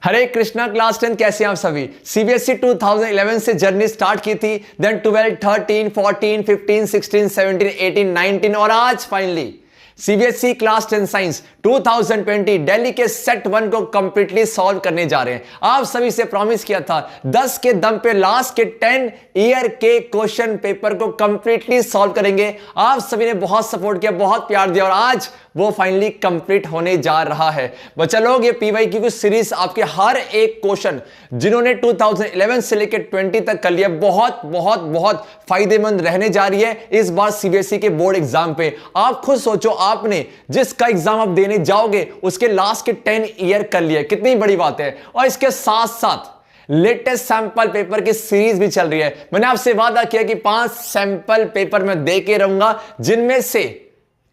हरे Krishna class 10 कैसे हैं आप सभी। सीबीएसई 2011 से जर्नी स्टार्ट की थी, देन 12, 13, 14, 15, 16, 17, 18, 19 और आज finally CBSE class 10 science 2020 Delhi के सेट 1 को कंप्लीटली सॉल्व करने जा रहे हैं। आप सभी से प्रॉमिस किया था 10 के दम पे लास्ट के 10 ईयर के क्वेश्चन पेपर को कंप्लीटली सॉल्व करेंगे। आप सभी ने बहुत सपोर्ट किया, बहुत प्यार दिया और आज वो फाइनली कंप्लीट होने जा रहा है। बच्चा लोग, ये पीवाईक्यू की सीरीज आपके हर एक क्वेश्चन जिन्होंने 2011 से लेकर 20 तक कर लिया बहुत बहुत बहुत फायदेमंद रहने जा रही है इस बार सीबीएसई के बोर्ड एग्जाम पे। आप खुद सोचो, आपने जिसका एग्जाम आप देने जाओगे उसके लास्ट के 10 ईयर कर लिया, कितनी बड़ी बात है। और इसके साथ साथ लेटेस्ट सैंपल पेपर की सीरीज भी चल रही है। मैंने आपसे वादा किया कि 5 सैंपल पेपर मैं दे के रहूंगा, जिनमें से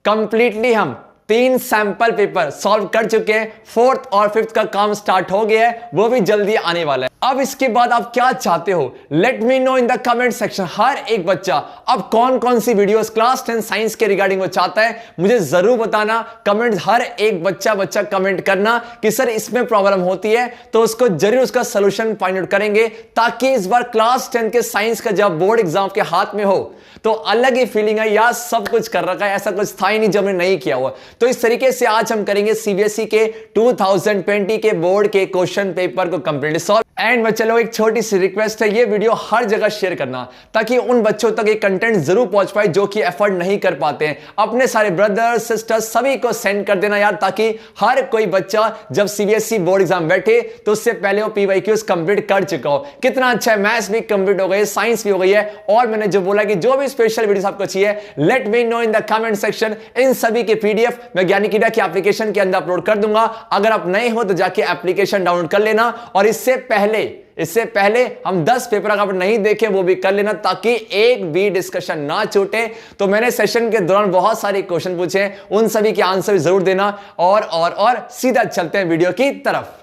कंप्लीटली हम 3 सैंपल पेपर सॉल्व कर चुके हैं। 4th और 5th का काम स्टार्ट हो गया है, वो भी जल्दी आने वाला है। अब इसके बाद आप क्या चाहते हो, let me know in the comment section. हर एक बच्चा अब कौन कौन सी वीडियोस क्लास 10 साइंस के रिगार्डिंग वो चाहता है, मुझे जरूर बताना। कमेंट हर एक बच्चा कमेंट करना कि सर इसमें प्रॉब्लम होती है, तो उसको जरूर उसका सोल्यूशन फाइंड आउट करेंगे, ताकि इस बार क्लास 10 के साइंस का जब बोर्ड एग्जाम के हाथ में हो तो अलग ही फीलिंग है, यार सब कुछ कर रखा है, ऐसा कुछ था ही नहीं जो हमने नहीं किया हुआ। तो इस तरीके से आज हम करेंगे सीबीएसई के 2020 के बोर्ड के क्वेश्चन पेपर को कंप्लीटली सॉल्व। एंड बच्चे लोग, एक छोटी सी रिक्वेस्ट है, ये वीडियो हर जगह शेयर करना, ताकि उन बच्चों तक ये कंटेंट जरूर पहुंच पाए जो कि एफर्ट नहीं कर पाते हैं। अपने सारे ब्रदर्स सिस्टर्स सभी को सेंड कर देना यार, ताकि हर कोई बच्चा जब सीबीएसई बोर्ड एग्जाम बैठे तो उससे पहले वो पीवाईक्यूज कंप्लीट कर चुका हो। कितना अच्छा है, मैथ्स भी कंप्लीट हो गई, साइंस भी हो गई है। और मैंने जो बोला कि जो भी स्पेशल वीडियोस आपको चाहिए, let me know in the comment section. इन सभी के पीडीएफ मैं ज्ञानी कीड़ा की एप्लीकेशन के अंदर अपलोड कर दूंगा। अगर आप नए हो तो जाके एप्लीकेशन डाउनलोड कर लेना, और इससे पहले हम 10 पेपर अगर नहीं देखे वो भी कर लेना, ताकि एक भी डिस्कशन ना छूटे। तो मैंने सेशन के दौरान बहुत सारे क्वेश्चन पूछे, उन सभी के आंसर जरूर देना। और सीधा चलते हैं वीडियो की तरफ।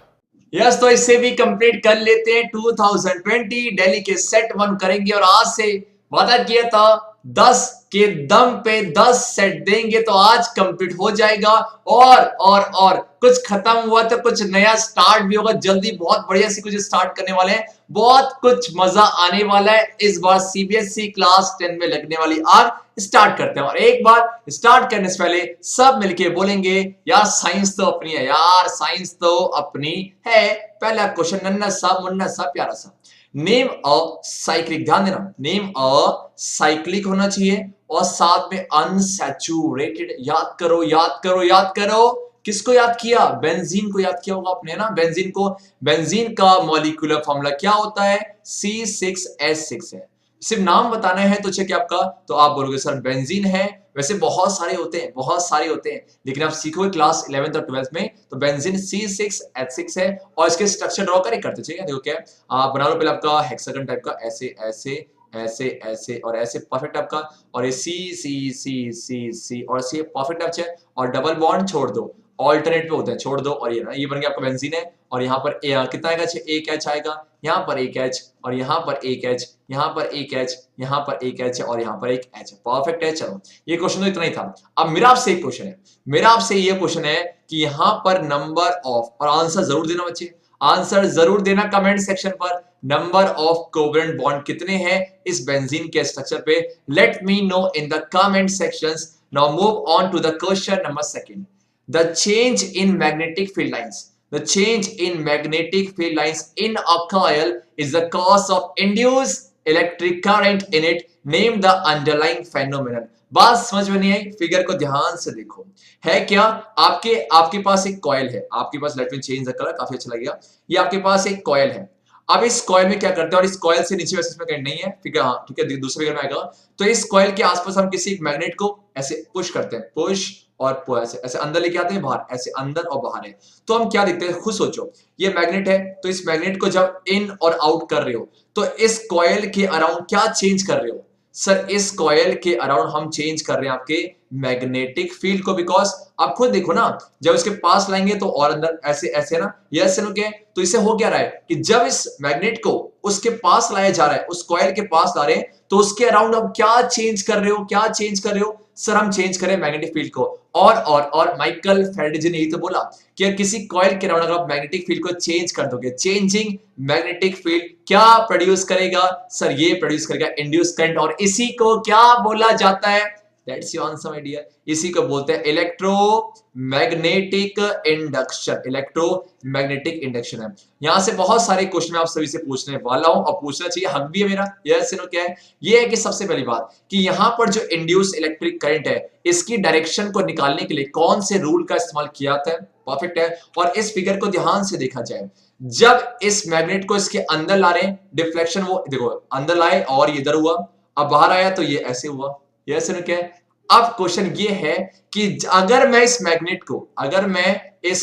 यस, तो इससे भी कंप्लीट कर लेते हैं। 2020 दिल्ली के सेट 1 करेंगे, और आज से वादा किया था 10 के दम पे 10 सेट देंगे, तो आज कंप्लीट हो जाएगा। और कुछ खत्म हुआ तो कुछ नया स्टार्ट भी होगा जल्दी। बहुत बढ़िया सी कुछ स्टार्ट करने वाले हैं, बहुत कुछ मजा आने वाला है इस बार सीबीएसई क्लास 10 में लगने वाली आग। स्टार्ट करते हैं, और एक बार स्टार्ट करने से पहले सब मिलके बोलेंगे, यार साइंस तो अपनी है, यार साइंस तो अपनी है। पहला क्वेश्चन नन्ना सा मुन्ना सा प्यारा सा, नेम अ साइक्लिक, ध्यान देना, नेम अ साइक्लिक होना चाहिए, और साथ में अनसैचुरेटेड। याद करो याद करो याद करो, किसको याद किया? बेंजीन को याद किया होगा आपने, ना? बेंजीन को, बेंजीन का मॉलिक्यूलर फॉर्मूला क्या होता है? C6H6 है। सिर्फ नाम बताना है तो चेक आपका, तो आप बोलोगे सर बेंजीन है। वैसे बहुत सारे होते हैं, लेकिन आप सीखोगे क्लास 11th और 12th में, तो बेंजीन C6H6 है। और इसके स्ट्रक्चर ड्रॉ करते ठीक है। देखो क्या है, आप बना लो पहले आपका हेक्सागन टाइप का, ऐसे ऐसे ऐसे ऐसे और ऐसे, परफेक्ट आपका। और ये सी सी सी सी सी और सी, परफेक्ट आपका। और डबल बॉन्ड छोड़ दो, ऑल्टरनेट पे होते हैं, छोड़ दो। और ये बन गया आपका बेंजीन है। और यहाँ पर कितना आएगा? एक एच आएगा, यहाँ पर एक एच, और यहाँ पर एक एच, यहाँ पर एक एच, यहाँ पर एक एच, और यहाँ पर एक एच। परफेक्ट है। चलो, ये क्वेश्चन तो इतना ही था। अब मेरा आपसे एक क्वेश्चन है, मेरा आपसे ये क्वेश्चन है कि यहाँ पर नंबर ऑफ, और आंसर जरूर देना बच्चे, आंसर जरूर देना कमेंट सेक्शन पर, नंबर ऑफ कोवेलेंट बॉन्ड कितने हैं इस बेंजीन के स्ट्रक्चर पे? Let me know in the comment sections. Now move on to the question number 2. The change in magnetic field lines. The change in magnetic field lines in a coil is the cause of induced electric current in it. Name the underlying phenomenon. बात समझ में नहीं आई? Figure को ध्यान से देखो। है क्या? आपके पास एक कॉइल है, आपके पास, let me change the colour, काफी अच्छा लगेगा। ये आपके पास एक कॉइल है। अब इस कॉइल में क्या करते हैं, और इस कॉइल से नीचे वैसे इसमें करंट नहीं है, ठीक है? हाँ ठीक है, दूसरे फिगर में आएगा। तो इस कॉइल के आसपास हम किसी एक मैग्नेट को ऐसे पुश करते हैं, पुश और ऐसे ऐसे अंदर लेके आते हैं, बाहर, ऐसे अंदर और बाहर है। तो हम क्या देखते हैं, खुद सोचो, ये मैग्नेट है, तो इस मैग्नेट को जब इन और आउट कर रहे हो, तो इस कॉइल के अराउंड क्या चेंज कर रहे हो? सर इस कॉइल के अराउंड हम चेंज कर रहे हैं आपके मैग्नेटिक फील्ड को। बिकॉज आप खुद देखो ना, जब इसके पास लाएंगे तो और अंदर ऐसे ऐसे ना, यस के, तो इसे हो क्या रहा है कि जब इस मैग्नेट को उसके पास लाया जा रहा है, उस कॉइल के पास ला रहे हैं, तो उसके अराउंड आप क्या चेंज कर रहे हो? क्या चेंज कर रहे हो? सर हम चेंज करें मैग्नेटिक फील्ड को, और माइकल फेराडे ने यही तो बोला कि किसी कॉइल के अराउंड अगर आप मैग्नेटिक फील्ड को चेंज कर दोगे, चेंजिंग मैग्नेटिक फील्ड क्या प्रोड्यूस करेगा? सर ये प्रोड्यूस करेगा इंड्यूस करंट, और इसी को क्या बोला जाता है? That's your answer my dear, इसी को बोलते हैं इलेक्ट्रोमैग्नेटिक इंडक्शन। इलेक्ट्रोमैग्नेटिक इंडक्शन है। यहां से बहुत सारे क्वेश्चन मैं आप सभी से पूछने वाला हूं, और पूछना चाहिए, हक भी है मेरा। यस नो क्या है? ये है कि सबसे पहली बात कि यहां पर जो इंड्यूस इलेक्ट्रिक करंट है, इसकी डायरेक्शन को निकालने के लिए कौन से रूल का इस्तेमाल किया जाता है? परफेक्ट है। और इस फिगर को ध्यान से देखा जाए, जब इस मैग्नेट को इसके अंदर ला रहे हैं, डिफ्लेक्शन वो देखो अंदर लाए और ये इधर हुआ, अब बाहर आया तो ये ऐसे हुआ। यस नो क्या है? अब क्वेश्चन ये है कि अगर मैं इस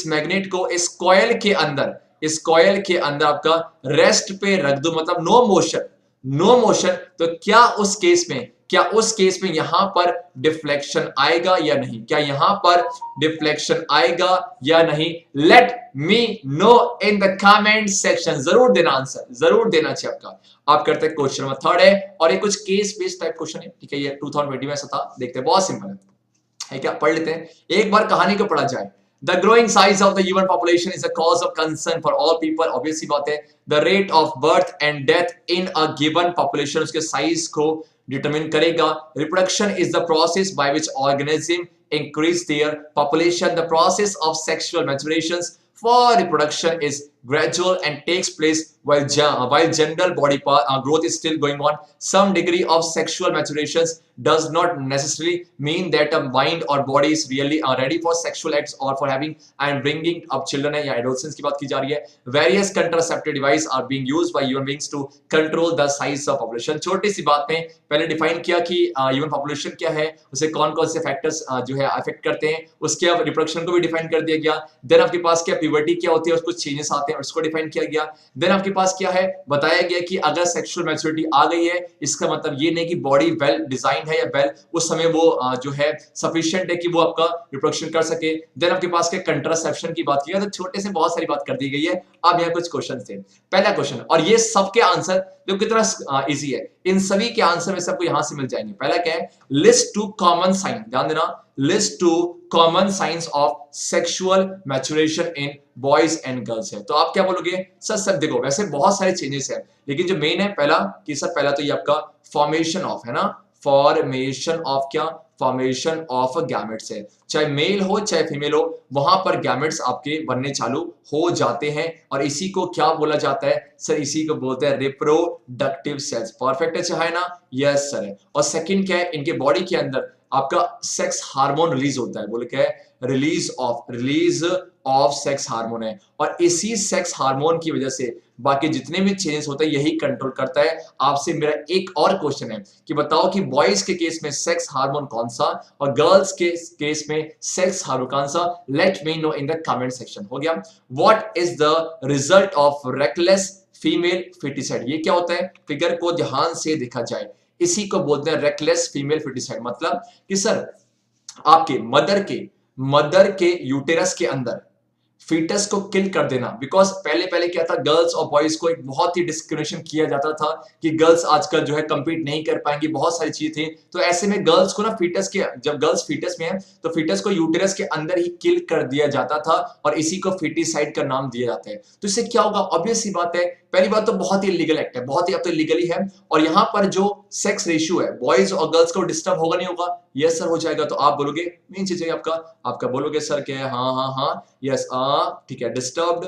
मैग्नेट को इस कॉइल के अंदर आपका रेस्ट पे रख दूं, मतलब नो मोशन, तो क्या उस केस में यहां पर डिफ्लेक्शन आएगा या नहीं? क्या यहां पर डिफ्लेक्शन आएगा या नहीं? Late me know in the comment section. जरूर देना आंसर, जरूर देना चाहिए आपका। आप करते हैं क्वेश्चन नंबर 3 है, और ये कुछ केस बेस्ड टाइप क्वेश्चन है, ठीक है? ये 2020 में था, देखते हैं, बहुत सिंपल है क्या? पढ़ लेते हैं, एक बार कहानी को पढ़ा जाए। The growing size of the human population is a cause of concern for all people. Obviously बात है, the rate of birth and death in a given population उसके साइज को डिटरमिन करेगा। Reproduction is the process by which organism increase their population. The process of sexual maturations for reproduction is gradual and takes place while general body growth is still going on. Some degree of sexual maturations does not necessarily mean that a mind or body is really ready for sexual acts or for having and bringing up children है, या adolescents की बात की जा रही है। Various contraceptive devices are being used by human beings to control the size of population. छोटी सी बात में पहले डिफाइन किया कि ह्यूमन पॉपुलेशन क्या है, उसे कौन कौन से फैक्टर्स जो है अफेक्ट करते हैं, उसके अब रिप्रोडक्शन को भी डिफाइन कर दिया गया। देन आपके पास क्या प्यूबर्टी क्या होती है, उसको चेंजेस आते हैं, उसको डिफाइन किया गया। देन आपके पास क्या है, बताया गया कि अगर सेक्सुअल मैच्योरिटी आ गई है, इसका मतलब ये नहीं कि बॉडी वेल डिजाइन है या वेल उस समय वो जो है सफिशिएंट है कि वो आपका रिप्रोडक्शन कर सके। देन आपके पास क्या कंट्रासेप्शन की बात की है, तो छोटे से बहुत सारी बात कर दी गई है। अब यहाँ कुछ क्वेश्चन थे। पहला क्वेश्चन, और ये सबके आंसर जो कितना इजी है, इन सभी के आंसर में सबको यहां से मिल जाएंगे। पहला क्या है, लिस्ट टू कॉमन साइन, ध्यान देना, list two common signs of sexual maturation in boys and girls है। तो आप क्या बोलोगे? सर देखो वैसे बहुत सारे चेंजेस है, लेकिन जो मेन है पहला कि सर पहला तो ये आपका फॉर्मेशन ऑफ है ना, फॉर्मेशन ऑफ क्या, फॉर्मेशन ऑफ गैमेट्स है। चाहे मेल हो चाहे फीमेल हो, वहां पर गैमेट्स आपके बनने चालू हो जाते हैं, और इसी को क्या बोला जाता है? सर इसी को बोलते हैं रिप्रोडक्टिव सेल्स। परफेक्ट है, चाहे ना? यस सर है। और सेकंड क्या है, इनके बॉडी के अंदर आपका सेक्स हार्मोन रिलीज होता है। बोले क्या है? रिलीज ऑफ सेक्स हार्मोन है, और इसी सेक्स हार्मोन की वजह से बाकी जितने भी चेंजेस होते हैं यही कंट्रोल करता है। आपसे मेरा एक और क्वेश्चन है कि बताओ कि बॉयज के केस में सेक्स हार्मोन कौन सा और गर्ल्स के केस में सेक्स हार्मोन कौन सा? Late me know in the comment section. हो गया। What is the result of reckless female foeticide? ये क्या होता है? फिगर को ध्यान से देखा जाए, इसी को बोलते हैं रेकलेस फीमेल फिटिसाइड। मतलब कि सर आपके मदर के यूटेरस के अंदर फीटस को किल कर देना। बिकॉज पहले क्या था, गर्ल्स और बॉयज को एक बहुत ही डिस्क्रिमिनेशन किया जाता था कि गर्ल्स आजकल जो है कंपीट नहीं कर पाएंगी, बहुत सारी चीजें थी। तो ऐसे में गर्ल्स को ना जब गर्ल्स फीटस में है तो फीटस को यूटेरस के अंदर ही किल कर दिया जाता था, और इसी को फीटिसाइड का नाम दिया जाता है। तो इससे क्या होगा? ऑब्वियस सी बात है, पहली बात तो बहुत ही लीगल एक्ट है, बहुत ही अब तो लीगली है, और यहां पर जो सेक्स रेशियो है बॉयज और गर्ल्स को डिस्टर्ब होगा नहीं होगा? यस सर हो जाएगा। तो आप बोलोगे मेन चीज है आपका बोलोगे सर क्या है? हाँ यस ठीक है, disturbed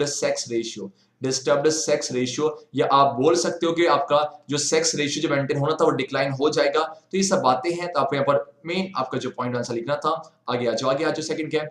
sex ratio, disturbed sex ratio, या आप बोल सकते हो कि आपका जो सेक्स रेशियो जो मेंटेन होना था वो डिक्लाइन हो जाएगा। तो ये सब बातें हैं। तो आपको यहाँ पर मेन आपका जो पॉइंट आंसर लिखना था। आगे आ जाओ सेकंड क्या है?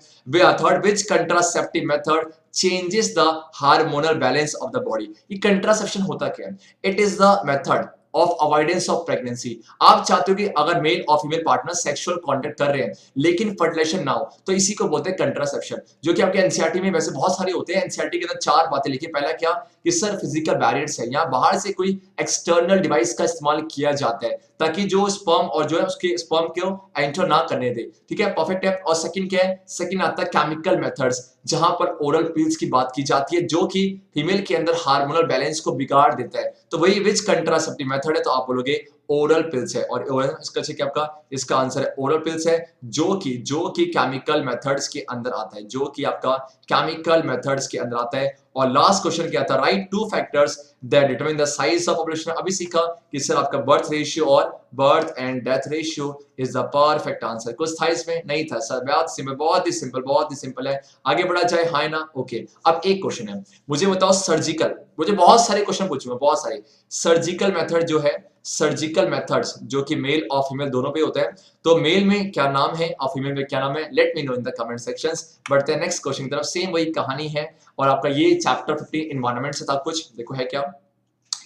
Third, which contraceptive method changes the hormonal balance of the body? ये कंट्रासेप्शन होता क्या है? It is the method of avoidance of pregnancy. आप चाहते हो कि अगर मेल और फीमेल पार्टनर सेक्सुअल कांटेक्ट कर रहे हैं लेकिन फर्टिलाइजेशन ना हो, तो इसी को बोलते हैं कंट्रासेप्शन, जो कि आपके एनसीईआरटी में वैसे बहुत सारे होते हैं। एनसीईआरटी के अंदर 4 बातें लिखी। पहला क्या कि सर फिजिकल बैरियर्स है, यहाँ बाहर से कोई एक्सटर्नल डिवाइस का इस्तेमाल किया जाता है ताकि जो स्पर्म और जो है उसके स्पर्म को एंटर ना करने दे। ठीक है, परफेक्ट है। और सेकंड क्या है? सेकंड आता है केमिकल मेथड्स, जहां पर ओरल पिल्स की बात की जाती है, जो कि फीमेल के अंदर हार्मोनल बैलेंस को बिगाड़ देता है। तो वही विच कंट्रासेप्टिव मेथड है? तो आप बोलोगे ओरल पिल्स है, और इसका क्या आपका इसका आंसर है ओरल पिल्स है, जो कि केमिकल मेथड्स के अंदर आता है, जो कि आपका केमिकल मेथड्स के अंदर आता है। और लास्ट क्वेश्चन क्या था, right two factors that determine the size of population. अभी सीखा कि सर आपका बर्थ रेशियो और birth and death ratio is the perfect answer. कुछ था इसमें? नहीं था सर, बहुत ही सिंपल है। आगे बढ़ा जाए, हाँ ना? ओके, अब एक क्वेश्चन है, मुझे बताओ सर्जिकल, मुझे बहुत सारे क्वेश्चन पूछूंगा, बहुत सारे। सर्जिकल मेथड जो है, सर्जिकल मेथड्स जो कि मेल और फीमेल दोनों पे होते हैं, तो मेल में क्या नाम है और फीमेल में क्या नाम है? Let me know in the comment sections. बढ़ते हैं नेक्स्ट क्वेश्चन की तरफ, सेम वही कहानी है, और आपका ये चैप्टर 15 एनवायरनमेंट से था कुछ। देखो है क्या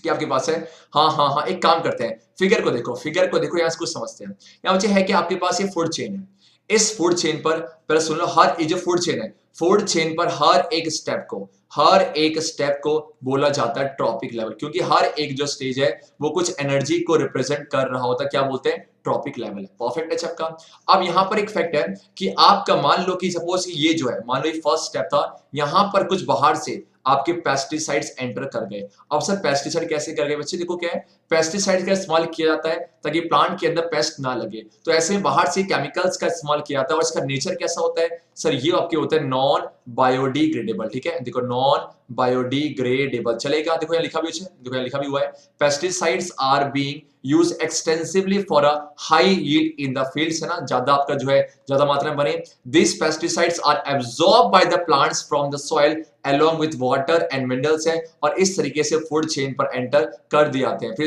आपके पास है? हाँ, एक काम करते हैं, फिगर को देखो, यहाँ से कुछ समझते हैं। यहाँ मुझे है कि आपके पास ये फूड चेन है, इस फूड चेन पर पहले सुन लो, हर ये जो फूड चेन है, फूड चेन पर हर एक स्टेप को बोला जाता है ट्रॉपिक लेवल, क्योंकि हर एक जो स्टेज है वो कुछ एनर्जी को रिप्रेजेंट कर रहा होता है, क्या बोलते हैं? ट्रॉपिक लेवल है। परफेक्ट है सबका। अब यहां पर एक फैक्ट है कि आपका मान लो कि सपोज ये जो है, मान लो ये फर्स्ट स्टेप था, यहां पर कुछ बाहर से आपके पेस्टिसाइड्स एंटर कर गए। अब सर पेस्टिसाइड कैसे कर गए बच्चे? देखो क्या है, पेस्टिसाइड का इस्तेमाल किया जाता है ताकि प्लांट के अंदर पेस्ट ना लगे, तो ऐसे में बाहर से केमिकल्स का इस्तेमाल किया जाता है। और इसका नेचर कैसा होता है सर? ये आपके होता है नॉन बायोडिग्रेडेबल। ठीक है, देखो नॉन बायोडिग्रेडेबल चलेगा। देखो यहाँ लिखा भी है, देखो यहाँ लिखा भी हुआ है, pesticides are being use extensively for a high yield in the fields, है ना, ज्यादा आपका जो है ज्यादा मात्रा में बने। This pesticides are absorb by the plants from the soil along with water and minerals है, और इस तरीके से फूड चेन पर एंटर कर दिए जाते हैं। फिर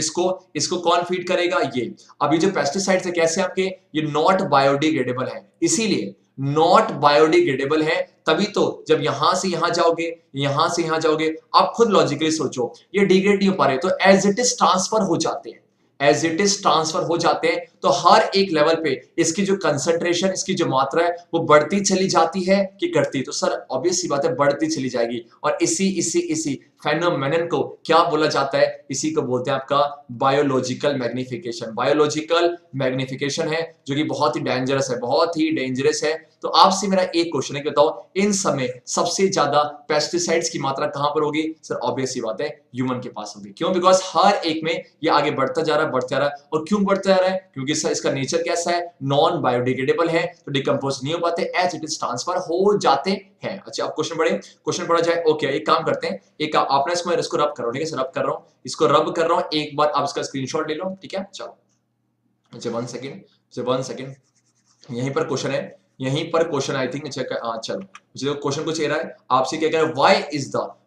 इसको कौन फीड करेगा? ये। अब ये जो पेस्टिसाइड्स है कैसे आपके, ये नॉट बायोडिग्रेडेबल है, इसीलिए नॉट बायोडिग्रेडेबल है, तभी तो जब यहां से यहां जाओगे, यहां से यहां जाओगे, आप खुद लॉजिकली सोचो, ये डिग्रेड नहीं हो पा रहे, तो एज इट इज ट्रांसफर हो जाते हैं, एज इट इज ट्रांसफर हो जाते हैं। तो हर एक लेवल पे इसकी जो कंसंट्रेशन, इसकी जो मात्रा है वो बढ़ती चली जाती है कि घटती? तो सर ऑब्वियस सी बात है, बढ़ती चली जाएगी। और इसी फेनोमेनन को क्या बोला जाता है? इसी को बोलते हैं आपका बायोलॉजिकल मैग्निफिकेशन। बायोलॉजिकल मैग्निफिकेशन है जो कि बहुत ही डेंजरस है। तो आपसे मेरा एक क्वेश्चन है कि बताओ इन समय सबसे ज्यादा पेस्टिसाइड्स की मात्रा कहां पर होगी? सर ऑब्वियस सी बात है, ह्यूमन के पास होगी। क्यों? बिकॉज हर एक में ये आगे बढ़ता जा रहा है। और क्यों बढ़ता जा रहा है? क्योंकि सर इसका नेचर कैसा है? नॉन बायोडिग्रेडेबल है, तो डिकम्पोज नहीं हो पाते, एज इट इज ट्रांसफर हो जाते हैं। अच्छा, अब क्वेश्चन पढ़ा जाए। ओके, एक काम करते हैं, एक आपने इसको रब करो, ठीक है? रब कर रहा हूं, इसको रब कर रहा हूं, एक बार आप इसका स्क्रीनशॉट ले लो, ठीक है? चलो, अच्छा 1 सेकेंड, यहीं पर क्वेश्चन आई थिंक चेक। चलो, जो क्वेश्चन कुछ कह रहा है आपसे, क्या कह रहा है?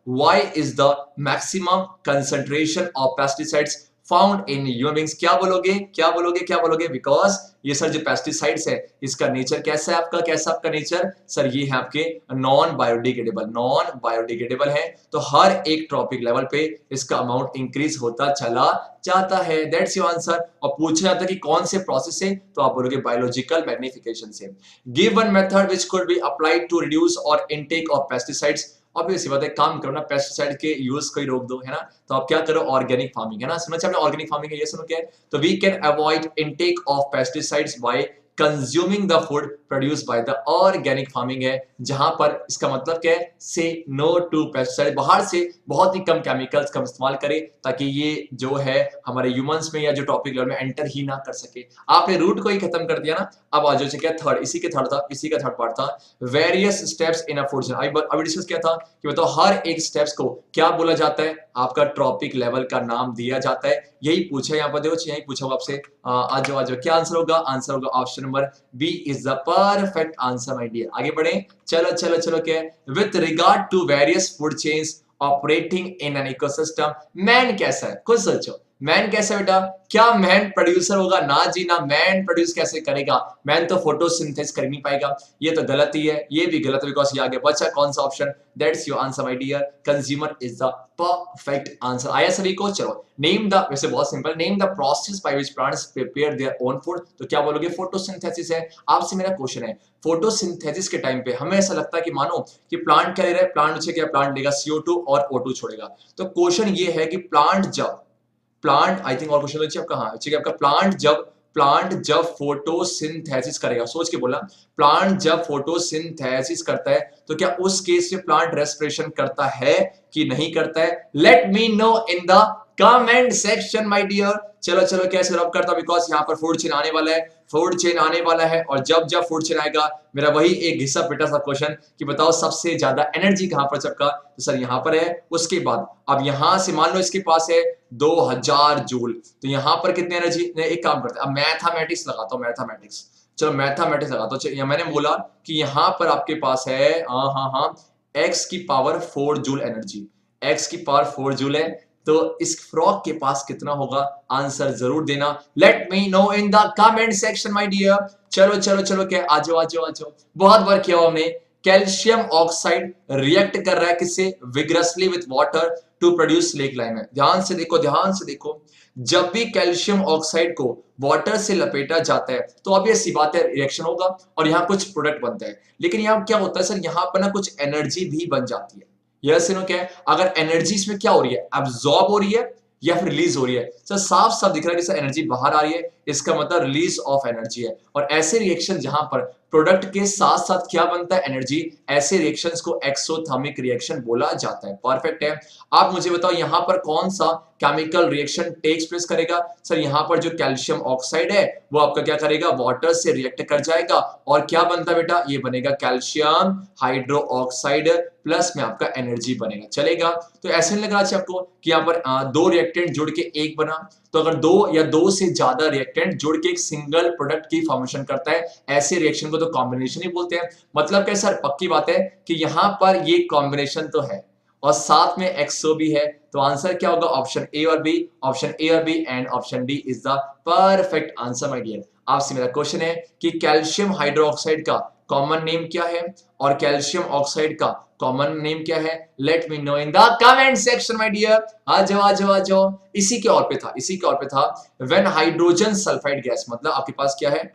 Why is the maximum concentration of pesticides found in human beings? क्या बोलोगे? बिकॉज ये सर जो पेस्टिसाइड्स है, इसका नेचर कैसा है आपका नेचर? सर ये है आपके नॉन बायोडिग्रेडेबल है, तो हर एक ट्रॉपिक लेवल पे इसका अमाउंट इंक्रीज होता चला जाता है। That's your answer. और पूछा जाता है कि कौन से प्रोसेस से, तो आप बोलोगे बायोलॉजिकल मैग्निफिकेशन से। Give one method which could be applied to reduce our intake of pesticides. Obviously बात है, काम करो ना, पेस्टिसाइड के यूज को ही रोक दो, है ना? तो आप क्या करो? ऑर्गेनिक फार्मिंग, है ना? सुना चाहिए ऑर्गेनिक फार्मिंग है, ये सुनो क्या है? तो we can avoid intake of pesticides by consuming the food produce by the organic farming है, जहां पर इसका मतलब क्या है? से नो टू पेस्टिसाइड, बाहर से बहुत ही कम केमिकल्स का इस्तेमाल करें, ताकि ये जो है हमारे ह्यूमंस में या जो टॉपिक लेवल में एंटर ही ना कर सके। आपने रूट को ही खत्म कर दिया ना। अब आ जाओ क्या थर्ड, इसी का थर्ड पार्ट था, various steps in a food chain. अभी डिस्कस किया था कि बताओ हर एक स्टेप्स को क्या बोला जाता है? आपका ट्रॉपिक लेवल का नाम दिया जाता है। यही पूछा यहाँ पर, देखो यही पूछा होगा आपसे। आ जाओ, क्या आंसर होगा? आंसर होगा option number B is the perfect answer my dear. आगे बढ़े, चलो क्या है? With regard to various food chains operating in an ecosystem, man कैसा है? खुद सोचो, मैन कैसा बेटा? क्या मैन प्रोड्यूसर होगा? ना जी ना, मैन प्रोड्यूस कैसे करेगा? मैन तो फोटोसिंथेसिस कर नहीं पाएगा। ये तो गलत ही है, ये भी गलत है, बिकॉज ये आगे बचा कौन सा option? That's your answer my dear, consumer is the perfect answer. आया सभी को? चलो, नेम द, वैसे बहुत simple, name the process by which plants prepare their own food. तो क्या बोलोगे? फोटोसिंथेसिस है। आपसे मेरा क्वेश्चन है, फोटोसिंथेसिस के टाइम पे हमें ऐसा लगता है कि मानो कि प्लांट क्या ले रहा है? प्लांट लेगा CO2 और O2 छोड़ेगा। तो क्वेश्चन ये है कि प्लांट आई थिंक और क्वेश्चन अच्छी आपका, हाँ अच्छी आपका, प्लांट जब प्लांट जब फोटोसिंथेसिस करेगा, सोच के बोला, प्लांट जब फोटोसिंथेसिस करता है तो क्या उस केस में प्लांट रेस्पिरेशन करता है कि नहीं करता है? Let me know in the comment section my dear. चलो चलो कैसे रब करता, बिकॉज यहाँ पर फूड चेन आने वाला है, फूड चेन आने वाला है, और जब जब फूड चेन आएगा मेरा वही एक घिसा पिटा सा क्वेश्चन कि बताओ सबसे ज्यादा एनर्जी कहां पर सबका, तो सर यहां पर है। उसके बाद अब यहां से मान लो इसके पास है 2000 जूल, तो यहां पर कितनी एनर्जी, एक काम करते हैं अब मैथमेटिक्स लगाता हूं, मैथमेटिक्स, चलो मैथमेटिक्स लगाता हूं। मैंने बोला कि यहां पर आपके पास है हाँ x की पावर 4 जूल एनर्जी, x की पावर 4 जूल है, तो इस फ्रॉग के पास कितना होगा, आंसर जरूर देना। Let me know in the comment section my dear. चलो चलो चलो क्या, आ जाओ आ जाओ आ जाओ। बहुत बार किया हमने, कैल्शियम ऑक्साइड रिएक्ट कर रहा है किससे, vigorously with water to produce slaked lime. ध्यान से देखो, ध्यान से देखो, जब भी कैल्शियम ऑक्साइड को वाटर से लपेटा जाता है तो ऑब्वियस सी बात है रिएक्शन होगा और यहां कुछ प्रोडक्ट बनता है, लेकिन यहां क्या होता है सर, यहां पर ना कुछ एनर्जी भी बन जाती है। यस नो क्या है, अगर एनर्जी इसमें क्या हो रही है, एब्जॉर्ब हो रही है या फिर रिलीज हो रही है, सर साफ साफ दिख रहा है कि सर एनर्जी बाहर आ रही है, इसका मतलब रिलीज ऑफ एनर्जी है। और ऐसे रिएक्शन जहां पर प्रोडक्ट के साथ साथ क्या बनता है, एनर्जी, ऐसे रिएक्शंस को एक्सोथर्मिक रिएक्शन बोला जाता है। परफेक्ट है। आप मुझे बताओ यहां पर कौन सा केमिकल रिएक्शन टेक्स प्लेस करेगा, सर यहां पर जो कैल्शियम ऑक्साइड है वो आपका क्या करेगा, वाटर से रिएक्ट कर जाएगा और क्या बनता है बेटा, ये बनेगा कैल्शियम हाइड्रो ऑक्साइड प्लस में आपका एनर्जी बनेगा। चलेगा, तो ऐसे नहीं लग रहा है आपको कि यहाँ पर दो रिएक्टेंट जुड़ के एक बना, तो अगर दो या दो से ज्यादा रिएक्टेंट जुड़ के एक सिंगल प्रोडक्ट की फॉर्मेशन करता है, ऐसे रिएक्शन को तो कॉम्बिनेशन ही बोलते हैं। मतलब क्या सर, पक्की बात है कि यहां पर ये कॉम्बिनेशन तो है और साथ में एक्सो भी है, तो आंसर क्या होगा, ऑप्शन ए और बी, ऑप्शन ए और B and option D is the perfect answer my dear. आपसे मेरा क्वेश्चन है कि कैल्शियम हाइड्रोक्साइड का कॉमन नेम क्या है और कैल्शियम ऑक्साइड का कॉमन नेम क्या है, let me know in the comment section my dear. आ जाओ आ जाओ आ जाओ। इसी के और पे था, इसी के और पे था, व्हेन हाइड्रोजन सल्फाइड गैस, मतलब आपके पास क्या है,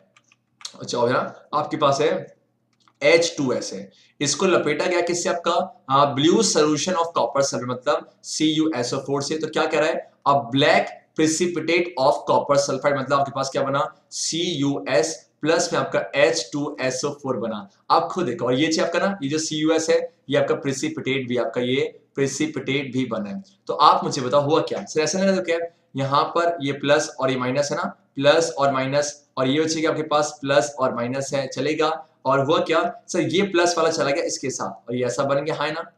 अच्छा आपके पास है H2S है, इसको लपेटा गया किससे, आपका blue solution of copper sulphate मतलब CuSO4 से, तो क्या कह रहा है, अ black precipitate of copper sulphide, मतलब आपके पास क्या बना, CuS प्लस में आपका H2SO4 बना। आप खुद देखो, और ये चीज आपका ना, ये जो CuS है ये आपका प्रेसिपिटेट भी, आपका ये प्रेसिपिटेट भी बना है। तो आप मुझे बताओ हुआ क्या, सर ऐसा नहीं, तो क्या यहाँ पर ये प्लस और ये माइनस है ना, प्लस और माइनस, और ये बचेगा आपके पास प्लस और माइनस है, चलेगा। और हुआ क्या सर, ये प्लस वाला चला गया इसके साथ और ये ऐसा बन गया, है ना,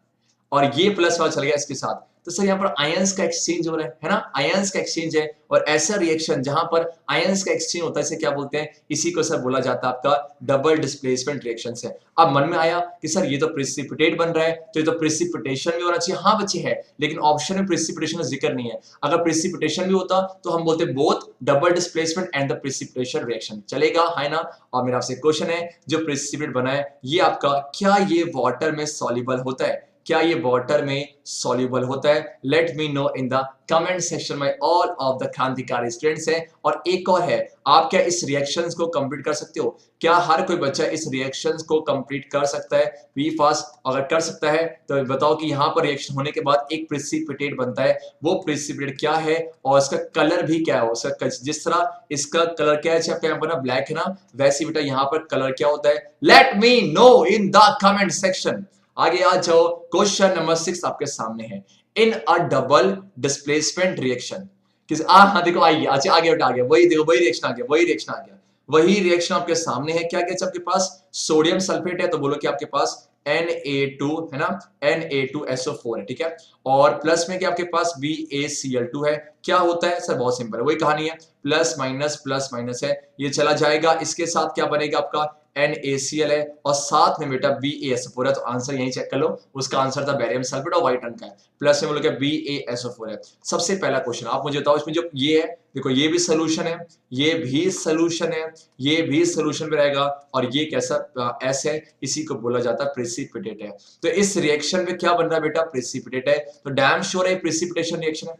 और ये प्लस वाला चला गया इसके साथ, तो सर यहाँ पर आयंस का एक्सचेंज हो रहा है ना, आयंस का एक्सचेंज है। और ऐसा रिएक्शन जहां पर आयंस का एक्सचेंज होता है इसे क्या बोलते हैं, इसी को सर बोला जाता है आपका डबल डिस्प्लेसमेंट रिएक्शन है। अब मन में आया कि सर ये तो प्रेसिपिटेट बन रहा है, तो ये तो प्रेसिपिटेशन भी होना चाहिए, हाँ बच्चे है, लेकिन ऑप्शन में प्रेसिपिटेशन का जिक्र नहीं है। अगर प्रेसिपिटेशन भी होता तो हम बोलते both double displacement and the precipitation reaction, चलेगा, है ना। और मेरा आपसे क्वेश्चन है, जो प्रेसिपिटेट बना है ये आपका, क्या ये वाटर में सॉल्युबल होता है, क्या ये वाटर में सॉल्युबल होता है, let me know in the comment section में ऑल ऑफ द क्रांतिकारी स्टूडेंट्स हैं। और एक और है, आप क्या इस रिएक्शंस को कंप्लीट कर सकते हो, क्या हर कोई बच्चा इस रिएक्शंस को कंप्लीट कर सकता है, बी फास्ट, अगर कर सकता है तो बताओ कि यहाँ पर रिएक्शन होने के बाद एक प्रेसिपिटेट बनता है, वो प्रेसिपिटेट क्या है और इसका कलर भी क्या है, उसका जिस तरह इसका कलर क्या है, आपका यहाँ पर ना ब्लैक है ना, वैसे बेटा यहाँ पर कलर क्या होता है, let me know in the comment section. आगे आ जाओ, क्वेश्चन नंबर 6 आपके सामने है, इन अ डबल डिस्प्लेसमेंट रिएक्शन किस हाँ देखो आइए, अच्छा आगे बेटा, आगे वही देखो, वही रिएक्शन आ गया, वही रिएक्शन आ गया, वही रिएक्शन आपके सामने है। क्या क्या आपके पास सोडियम सल्फेट है, तो बोलो कि आपके पास Na2 है ना, Na2SO4 है, ठीक है, और प्लस में क्या आपके पास BaCl2 है। क्या होता है सर, बहुत सिंपल है, वही कहानी है, प्लस माइनस है, ये चला जाएगा, इसके साथ क्या बनेगा आपका NaCl है और साथ में बेटा BaSO4 है, तो आंसर यही चेक कर लो, उसका आंसर था बैरियम सल्फेट और व्हाइट रंग का है, प्लस में बोलो क्या BaSO4 है। सबसे पहला क्वेश्चन आप मुझे बताओ, इसमें जो ये है देखो, ये भी सोल्यूशन है, ये भी सोल्यूशन है, ये भी सोल्यूशन में रहेगा, और ये कैसा एस है, इसी को बोला जाता है प्रेसिपिटेट है। तो इस रिएक्शन में क्या बन रहा है बेटा, प्रेसिपिटेट है, तो डैम श्योर है प्रेसिपिटेशन रिएक्शन है,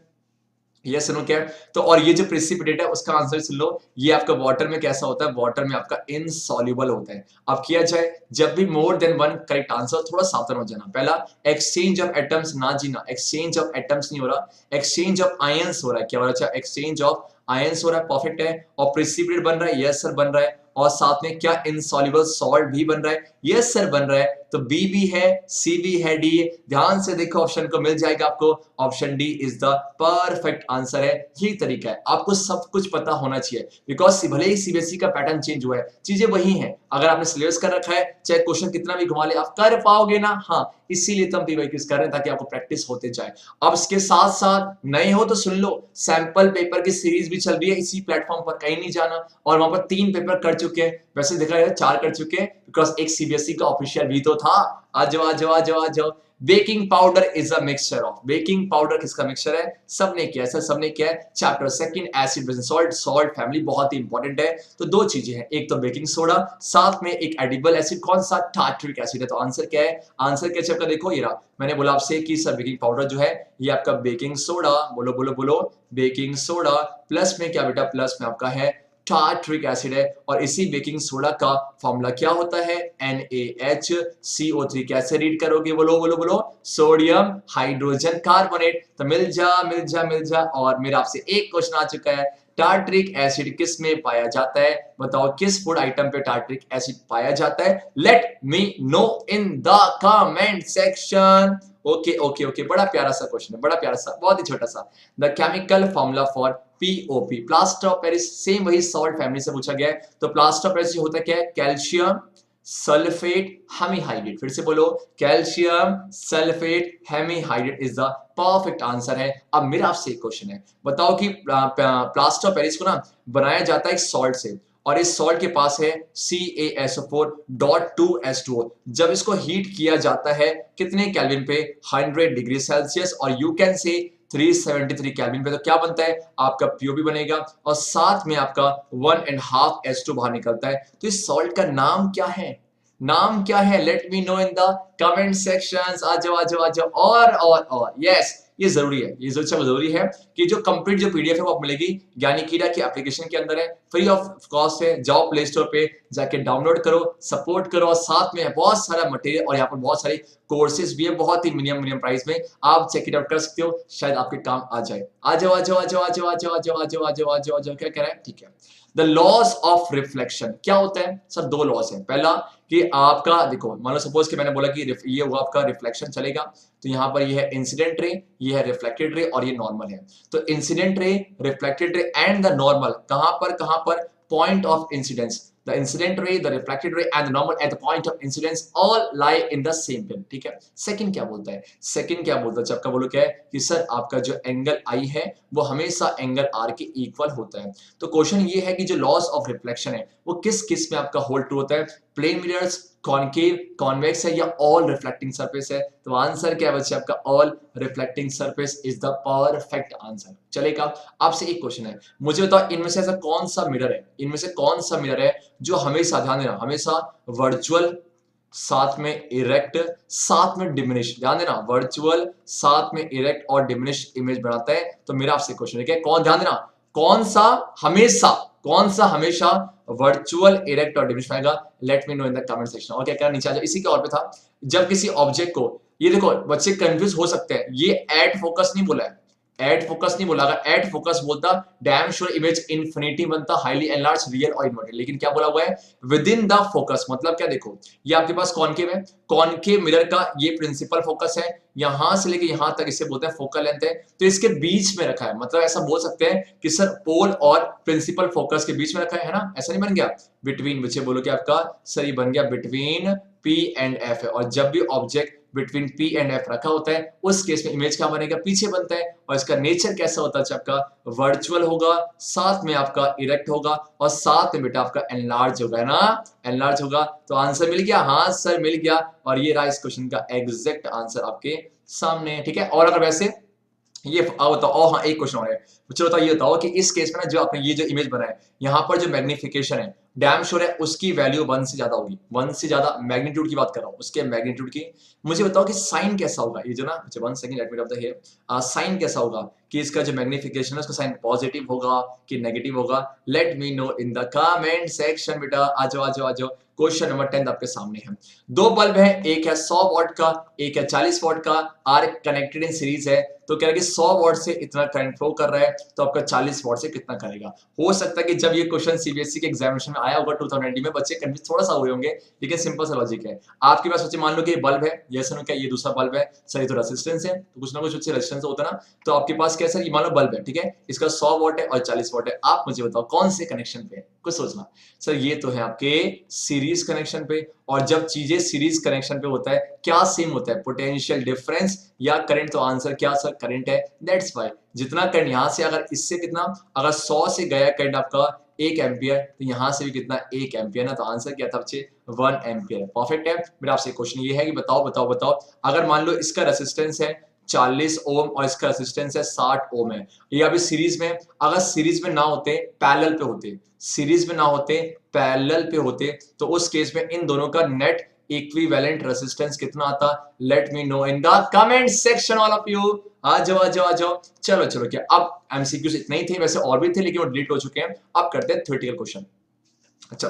ये सुनो क्या है, तो और ये जो प्रेसिपिटेट है उसका आंसर सुन लो, ये आपका वाटर में कैसा होता है, वाटर में आपका इनसॉल्युबल होता है। अब किया जाए, जब भी more than one correct answer, थोड़ा सावधान हो जाना, पहला एक्सचेंज ऑफ एटम्स ना जीना, एक्सचेंज ऑफ एटम्स नहीं हो रहा, एक्सचेंज ऑफ आयंस हो रहा है, क्या हो रहा है, एक्सचेंज ऑफ आयंस हो रहा है, परफेक्ट है। और प्रेसिपिटेट बन रहा है, यस सर बन रहा है। और साथ में क्या इनसॉल्युबल सॉल्ट भी बन रहा है, यस सर बन रहा है। तो बी भी है, सी भी है, डी। ध्यान से देखो ऑप्शन को, मिल जाएगा आपको। Option D is the perfect answer है। यही तरीका है, आपको सब कुछ पता होना चाहिए, बिकॉज भले ही सीबीएसई का पैटर्न चेंज हुआ है, चीजें वही हैं। अगर आपने सिलेबस कर रखा है, चाहे क्वेश्चन कितना भी घुमा ले, आप कर पाओगे ना। हाँ, इसीलिए तो हम पीवाईक्यूज कर रहे हैं, ताकि आपको प्रैक्टिस होते जाए। अब इसके साथ साथ नए हो तो सुन लो, सैंपल पेपर की सीरीज भी चल रही है इसी प्लेटफॉर्म पर, कहीं नहीं जाना। और वहां पर 3 पेपर कर चुके हैं, वैसे देखा जाए 4 कर चुके हैं, बिकॉज एक सीबीएसई का ऑफिशियल भी तो था। आ जाओ आ जाओ आ जाओ आ जाओ। Baking powder is a mixture of, baking powder किसका मिक्सचर है? सबने किया सर, सबने किया है। Chapter second acid base salt, salt family बहुत ही इंपॉर्टेंट है। तो 2 चीजें हैं, एक तो बेकिंग सोडा, साथ में एक एडिबल एसिड, कौन सा? टार्टरिक एसिड है। तो आंसर क्या है? आंसर क्या चैप्टर देखो, ये रहा। मैंने बोला आपसे कि सर बेकिंग पाउडर जो है ये आपका बेकिंग सोडा, बोलो बोलो बोलो, बेकिंग सोडा प्लस में क्या बेटा? प्लस में आपका है टार्टरिक एसिड है। और इसी बेकिंग सोडा का फॉर्मूला क्या होता है? NaHCO3। कैसे रीड करोगे? बोलो बोलो बोलो, सोडियम हाइड्रोजन कार्बोनेट। तो मिल जा मिल जा मिल जा। और मेरा आपसे एक क्वेश्चन आ चुका है, टार्टरिक एसिड किस में पाया जाता है? बताओ किस फूड आइटम पे टार्टरिक एसिड पाया जाता है? Let me know in the comment section. Okay okay okay, बड़ा प्यारा सा क्वेश्चन है, बड़ा प्यारा सा, बहुत ही छोटा सा। The chemical formula for POP, plaster of Paris. Same वही सॉल्ट फैमिली से पूछा गया है। तो प्लास्टर ऑफ पेरिस होता क्या है? Calcium sulphate hemihydrate. फिर से बोलो, calcium sulphate hemihydrate is the perfect answer है। अब मेरा आपसे एक क्वेश्चन है, बताओ कि प्लास्टर ऑफ पेरिस को ना बनाया जाता है एक सॉल्ट से, और इस सॉल्ट के पास है CaSO4.2H2O। जब इसको हीट किया जाता है कितने केल्विन पे? 100 डिग्री सेल्सियस, और यू कैन से 373 केल्विन पे। तो क्या बनता है? आपका POP बनेगा, और साथ में आपका 1.5 H2 बाहर निकलता है। तो इस सॉल्ट का नाम क्या है? नाम क्या है? Let me know in the comment sections. आ जाओ आ जाओ आ जाओ। और यस, ये जरूरी है, ये जरूरी है कि जो कंप्लीट जो PDF है वो आपको मिलेगी ज्ञानीकीड़ा की एप्लीकेशन के अंदर है, फ्री ऑफ कॉस्ट है। जाओ प्ले स्टोर पे जाके डाउनलोड करो, सपोर्ट करो, और साथ में बहुत सारा मटेरियल और यहाँ पर बहुत सारी कोर्सेज भी है, बहुत ही मिनिमम प्राइस में। आप चेक इट आउट कर सकते हो, शायद आपके काम आ जाए। आ जाओ आ जाओ आ जाओ आ जाओ आ जाओ आ जाओ आ जाओ आ जाओ आ जाओ आ जाओ। क्या कह रहा है? ठीक है। द लॉस ऑफ रिफ्लेक्शन क्या होता है? सर 2 लॉस है। पहला कि आपका देखो, मान लो सपोज कि मैंने बोला कि ये हुआ आपका रिफ्लेक्शन चलेगा, तो यहाँ पर ये है इंसिडेंट रे, ये है रिफ्लेक्टेड रे, और ये नॉर्मल है। तो incident ray, reflected ray and the normal कहां पर? Point of incidence. The incident ray, the reflected ray and the normal at the point of incidence all lie in the same plane। ठीक है। Second क्या बोलता है? Second क्या बोलता है? जब का बोलो क्या है कि सर आपका जो एंगल I है वो हमेशा एंगल R के इक्वल होता है। तो क्वेश्चन ये है कि जो लॉस ऑफ रिफ्लेक्शन है वो किस किस में आपका होल्ड ट्रू होता है? प्लेन मिरर्स, कॉनकेव, कॉन्वेक्स है, या ऑल रिफ्लेक्टिंग सरफेस है? तो आंसर क्या है बच्चे आपका? All reflecting surface is the perfect answer. चलेगा। आपसे एक क्वेश्चन है, मुझे बताओ इनमें से ऐसा कौन सा मिरर है, इनमें से कौन सा मिरर है जो हमेशा, ध्यान देना, हमेशा वर्चुअल साथ में इरेक्ट साथ में डिमिनिश, ध्यान देना, वर्चुअल साथ में इरेक्ट और डिमिनिश इमेज बनाता है? तो मेरा आपसे क्वेश्चन है, क्या कौन, ध्यान देना, कौन सा हमेशा वर्चुअल इरेक्ट और डिमिनिश बनाएगा? Late me know in the comment section. और क्या क्या नीचे आ जाओ। इसी के और पे था, जब किसी ऑब्जेक्ट को, ये देखो बच्चे कंफ्यूज हो सकते हैं, ये एट फोकस नहीं बोला है, एट फोकस नहीं बोला। अगर एट फोकस बोलता डैम श्योर इमेज इन्फिनिटी बनता, हाईली एनलार्ज, रियल और इन्वर्टेड। लेकिन क्या बोला हुआ है? With in the focus. मतलब क्या? देखो ये आपके पास कॉनकेव है, कॉनकेव मिरर का ये प्रिंसिपल फोकस है, यहां से लेके यहां तक इसे बोलते हैं फोकल लेंथ है। तो इसके बीच में रखा है, मतलब ऐसा बोल सकते हैं कि सर पोल और प्रिंसिपल फोकस के बीच में रखा है ना? ऐसा नहीं बन गया बिटवीन? बच्चे बोलो कि आपका सही बन गया बिटवीन P एंड F है। और जब भी object between P and F रखा होता है उस केस में इमेज क्या बनेगा? पीछे बनता है। और इसका नेचर कैसा होता है? आपका वर्चुअल होगा, साथ में आपका इरेक्ट होगा, और साथ में बेटा आपका एनलार्ज होगा, है ना? एनलार्ज होगा। तो आंसर मिल गया? हाँ सर मिल गया। और ये रहा इस क्वेश्चन का एग्जैक्ट आंसर आपके सामने। ठीक है। और अगर वैसे ये बताओ, हाँ एक क्वेश्चन और है, चलो बताओ, ये बताओ कि इस केस में ना जो आपने ये जो इमेज बना है, यहाँ पर जो मैग्निफिकेशन है डैम श्योर है उसकी वैल्यू 1 से ज्यादा होगी, 1 से ज्यादा, मैग्नीट्यूड की बात कर रहा हूं, उसके मैग्नीट्यूड की। मुझे बताओ कि साइन कैसा होगा, ये जो ना, 1 सेकंड लेट मी रब द हियर, साइन कैसा होगा कि इसका जो मैग्निफिकेशन है उसका साइन पॉजिटिव होगा कि नेगेटिव होगा? Late me know in the comment section बेटा। आ जाओ आ जाओ आ जाओ। क्वेश्चन नंबर 10 आपके सामने है। दो बल्ब है, एक है 100 वॉट का, एक है 40 वॉट का, आर कनेक्टेड इन सीरीज है। तो कह रहा है कि 100 वॉट से इतना करंट फ्लो कर रहा है, तो आपका 40 वॉट से कितना करेगा? हो सकता है कि जब ये क्वेश्चन सीबीएसई के एग्जामिनेशन में आया होगा 2019 में, बच्चे कंफ्यूज थोड़ा सा हुए होंगे, लेकिन सिंपल सा लॉजिक है। आपके पास बच्चे मान लो कि ये बल्ब है, ये सुनो क्या ये दूसरा बल्ब है, सर ये तो रेजिस्टेंस है, तो कुछ ना कुछ बच्चे रेजिस्टेंस होता है ना, तो आपके पास क्या सर, ये मान लो बल्ब है, ठीक है, इसका 100 वॉट है और 40 वॉट है। आप मुझे बताओ कौन से कनेक्शन पे है, कुछ सोचना। सर ये तो है आपके सीरीज कनेक्शन पे, और जब चीजें सीरीज कनेक्शन पे होता है क्या सेम होता है, पोटेंशियल डिफरेंस या करंट? तो आंसर क्या सर, करंट है। दैट्स व्हाई जितना करंट यहां से, अगर इससे कितना, अगर 100 से गया करंट आपका 1 एम्पियर, तो यहां से भी कितना, 1 एम्पियर ना, तो आंसर क्या था बच्चे, 1 एम्पियर। परफेक्ट है। मेरा आपसे क्वेश्चन ये है कि बताओ बताओ बताओ, अगर मान लो इसका रेसिस्टेंस है 40 ओम और इसका रेसिस्टेंस है 60 ओम है, ये अभी सीरीज में, अगर सीरीज में ना होते, पैरेलल पे होते, सीरीज में ना होते, पैरेलल पे होते, तो उस केस में इन दोनों का नेट इक्विवेलेंट रेजिस्टेंस कितना आता? Let me know in the comment section all of you. आ जाओ आ जाओ आ जाओ। चलो चलो, क्या अब एमसीक्यूज इतने ही थे, वैसे और भी थे लेकिन वो डिलीट हो चुके हैं। अब करते हैं थ्योरेटिकल क्वेश्चन। अच्छा,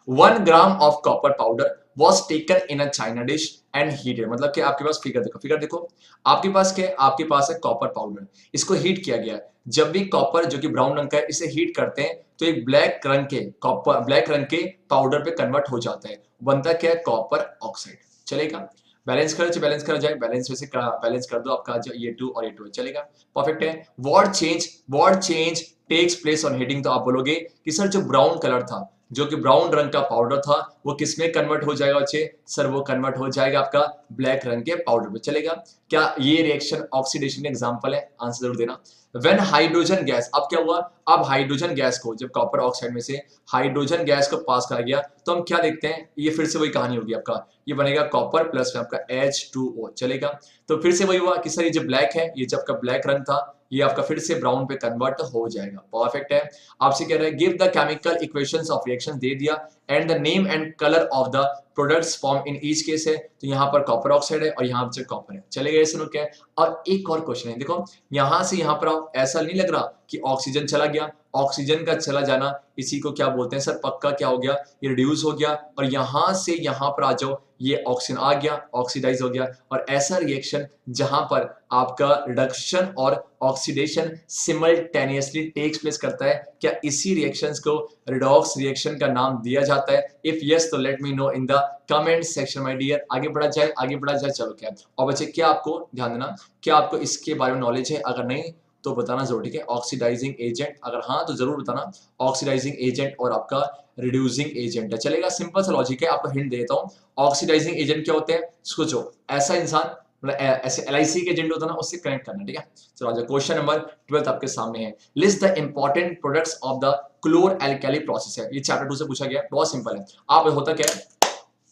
1 gram of copper powder was taken in a china dish and heated। मतलब कि आपके पास फिगर देखो, फिगर देखो, आपके पास क्या है, आपके पास है कॉपर पाउडर, इसको हीट किया गया है। जब भी कॉपर जो कि ब्राउन रंग का है, इसे हीट करते हैं तो एक ब्लैक रंग के कॉपर, ब्लैक रंग के पाउडर पे कन्वर्ट हो जाता है, बनता क्या है, कॉपर ऑक्साइड। चलेगा? बैलेंस कर बैलेंस करा जाए, बैलेंस वैसे बैलेंस कर दो, आपका जो ये 2 और ये 2 है, चलेगा? परफेक्ट है। What change takes place on heating? तो आप बोलोगे कि सर जो ब्राउन कलर था, जो कि ब्राउन रंग का पाउडर था, वो किसमें कन्वर्ट हो जाएगा बच्चे? सर वो कन्वर्ट हो जाएगा आपका ब्लैक रंग के पाउडर पे। चलेगा? क्या ये रिएक्शन ऑक्सीडेशन का एग्जांपल है? आंसर जरूर देना। व्हेन हाइड्रोजन गैस, अब क्या हुआ, अब हाइड्रोजन गैस को, जब कॉपर ऑक्साइड में से हाइड्रोजन गैस को पास करा गया, तो हम क्या देखते हैं, ये फिर से वही कहानी होगी आपका, ये बनेगा कॉपर प्लस में आपका H2O। चलेगा? तो फिर से वही हुआ कि सर ये जो ब्लैक है, ये जब का ब्लैक रंग था, ये आपका फिर से ब्राउन पे कन्वर्ट हो जाएगा। परफेक्ट है। आपसे कह रहा है give the chemical equations of reaction, दे दिया, and the name and colour of the products form in each case है, तो यहाँ पर कॉपर ऑक्साइड है और यहाँ पर कॉपर है। चलेगा? ऐसे लोग क्या है। और एक और क्वेश्चन है, देखो यहां से यहां पर आओ, ऐसा नहीं लग रहा कि ऑक्सीजन चला गया? ऑक्सीजन का चला जाना, इसी को क्या बोलते हैं सर, पक्का क्या हो गया, ये रिड्यूस हो गया, और यहां से यहां पर आ जाओ, ये ऑक्सीजन आ गया, ऑक्सीडाइज हो गया। और ऐसा रिएक्शन जहां पर आपका रिडक्शन और ऑक्सीडेशन सिमल्टेनियसली टेक्स प्लेस करता है, क्या इसी रिएक्शंस को रिडॉक्स रिएक्शन का नाम दिया जाता है? इफ यस, तो let me know in the comment section my dear. आगे बढ़ा जाए, आगे बढ़ा जाए। चलो क्या, और बच्चे क्या आपको ध्यान देना, क्या आपको इसके बारे में नॉलेज है? अगर नहीं तो बताना जरूर, ठीक है? ऑक्सीडाइजिंग एजेंट, अगर हाँ तो जरूर बताना। ऑक्सीडाइजिंग एजेंट और आपका रिड्यूसिंग एजेंट है। चलेगा? सिंपल सा लॉजिक है, आपको हिंट देता हूं। ऑक्सीडाइजिंग एजेंट क्या होते हैं? सोचो, ऐसा इंसान, मतलब ऐसे LIC के एजेंट होता है ना, उससे कनेक्ट करना। ठीक है? चलो आज क्वेश्चन नंबर 12 आपके सामने है। List the important products of the chlor alkali process है। ये चैप्टर 2 से पूछा गया है, बहुत सिंपल है। आप होता क्या है,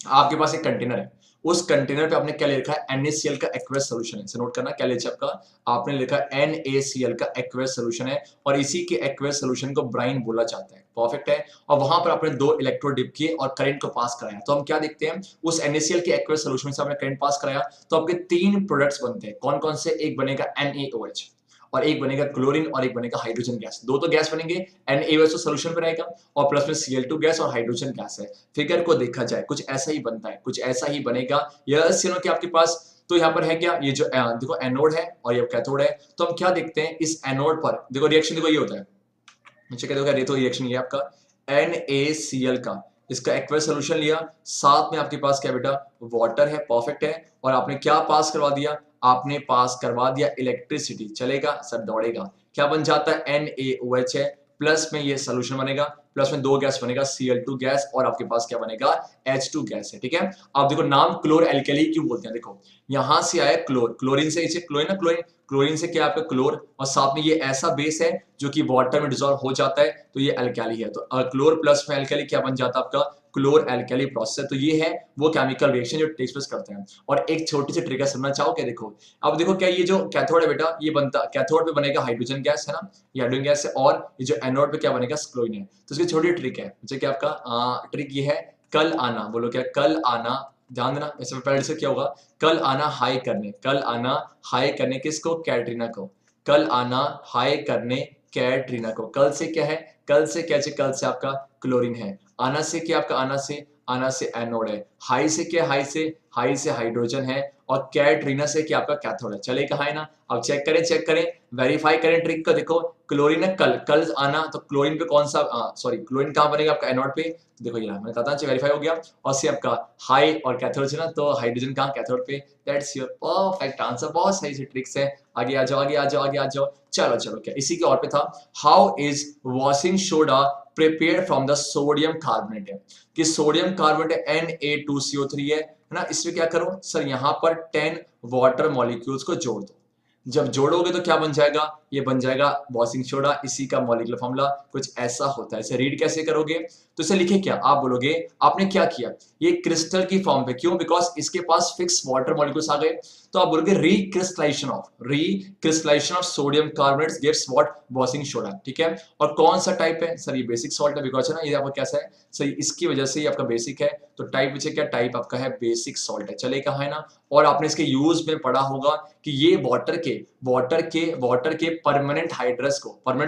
आपके पास एक कंटेनर है, उस कंटेनर पे आपने क्या ले रखा है, NaCl का एक्वस सॉल्यूशन है। इसे नोट करना, क्या लिखा आपका, आपने लिखा NaCl का एक्वस सॉल्यूशन है, और इसी के एक्वस सॉल्यूशन को ब्राइन बोला जाता है। परफेक्ट है। और वहां पर आपने 2 इलेक्ट्रोड डिप किए और करंट को पास कराया, तो हम क्या देखते हैं, उस NaCl के एक्वस सॉल्यूशन से आपने करंट पास कराया, तो आपके 3 प्रोडक्ट्स बनते हैं। कौन कौन से? एक बनेगा NaOH, और एक बनेगा क्लोरीन, और एक बनेगा हाइड्रोजन गैस। दो तो गैस बनेंगे, NaOH तो सोल्यूशन पे रहेगा, और प्लस में Cl2 गैस और हाइड्रोजन गैस है। फिगर को देखा जाए कुछ ऐसा ही बनता है, कुछ ऐसा ही बनेगा। यस यू नो कि आपके पास, तो यहाँ पर है क्या, ये जो देखो एनोड है और ये कैथोड है, तो हम क्या देखते हैं, इस एनोड पर देखो रिएक्शन, देखो ये होता है, नीचे क्या देखो, रेतो रिएक्शन ये आपका NaCl का, इसका एक्वस सॉल्यूशन लिया, साथ में आपके पास क्या बेटा, वाटर है। परफेक्ट है। और आपने क्या पास करवा दिया, आपने पास करवा दिया इलेक्ट्रिसिटी। चलेगा सर? दौड़ेगा। क्या बन जाता है, NaOH है, प्लस में ये सॉल्यूशन बनेगा, प्लस में 2 गैस बनेगा, Cl2 गैस, और आपके पास क्या बनेगा, H2 गैस है। ठीक है? आप देखो नाम क्लोर एल्कली क्यों बोलते हैं, देखो यहां से आया क्लोर, क्लोरीन से, इसे क्लोरीन ना, क्लोरीन, क्लोरीन से क्या आपका क्लोर, और साथ में ये ऐसा बेस है जो कि वाटर में डिसॉल्व हो जाता है, तो ये एल्कली है। तो क्लोर प्लस में एल्कली क्या बन जाता है आपका, क्लोर एल्कली प्रोसेस है। तो ये है वो केमिकल रिएक्शन जो टेक्स प्लेस करते हैं। और एक छोटी सी ट्रिक समझना चाहो क्या, देखो अब देखो क्या, ये जो कैथोड है बेटा, ये बनता, कैथोड पे बनेगा हाइड्रोजन गैस है ना, ये हाइड्रोजन गैस है, और ये जो एनोड पे क्या बनेगा, क्लोरीन है। तो उसकी छोटी ट्रिक है, मुझे क्या आपका ट्रिक ये है, कल आना, बोलो क्या, कल आना, ध्यान देना, इसमें पहले से क्या होगा, कल आना हाई करने, कल आना हाई करने किसको, कैटरीना को, कल आना हाई करने कैटरीना को। कल से क्या है, कल से क्या है, कल से आपका क्लोरीन है, आना से क्या आपका, आना से एनोड है, हाई से क्या, हाई से हाइड्रोजन है, और कैटरीना से क्या आपका कैथोड है। चले कहा है ना, अब चेक करें, वेरीफाई करें ट्रिक को। देखो क्लोरीन है, कल आना, तो क्लोरीन पे कौन सा, सॉरी क्लोरीन कहां बनेगा आपका, एनोड पे, देखो ये मैंने कहा था वेरीफाई हो गया, और से आपका हाई और कैथोड है ना, तो हाइड्रोजन कहां, कैथोड पे, दैट्स योर परफेक्ट आंसर। बहुत सही सी ट्रिक्स है, आगे आ जाओ। चलो क्या इसी के और पे था, how is washing soda prepared from the sodium carbonate है, कि सोडियम कार्बोनेट Na2CO3 है ना, इसमें क्या करो सर, यहां पर 10 वाटर मॉलिक्यूल्स को जोड़ दो, जब जोड़ोगे तो क्या बन जाएगा, ये बन जाएगा वॉशिंग सोडा, इसी का मॉलिक्यूलर फॉर्मूला कुछ ऐसा होता है। इसे रीड कैसे करोगे, तो इसे लिखे क्या, आप बोलोगे आपने क्या किया, ये क्रिस्टल की फॉर्म पे, क्यों, बिकॉज इसके पास फिक्स वाटर मॉलिक्यूल्स आ गए, तो आप बोलोगे recrystallisation of sodium carbonates gives what, washing soda, ठीक है। और कौन सा टाइप है सर, ये बेसिक सॉल्ट है, बिकॉज है ना ये आपका कैसा है सर, इसकी वजह से ये आपका बेसिक है, तो टाइप पीछे क्या, टाइप आपका है बेसिक सॉल्ट है, चले कहा है ना। और आपने इसके यूज में पढ़ा होगा कि ये वाटर के परमानेंट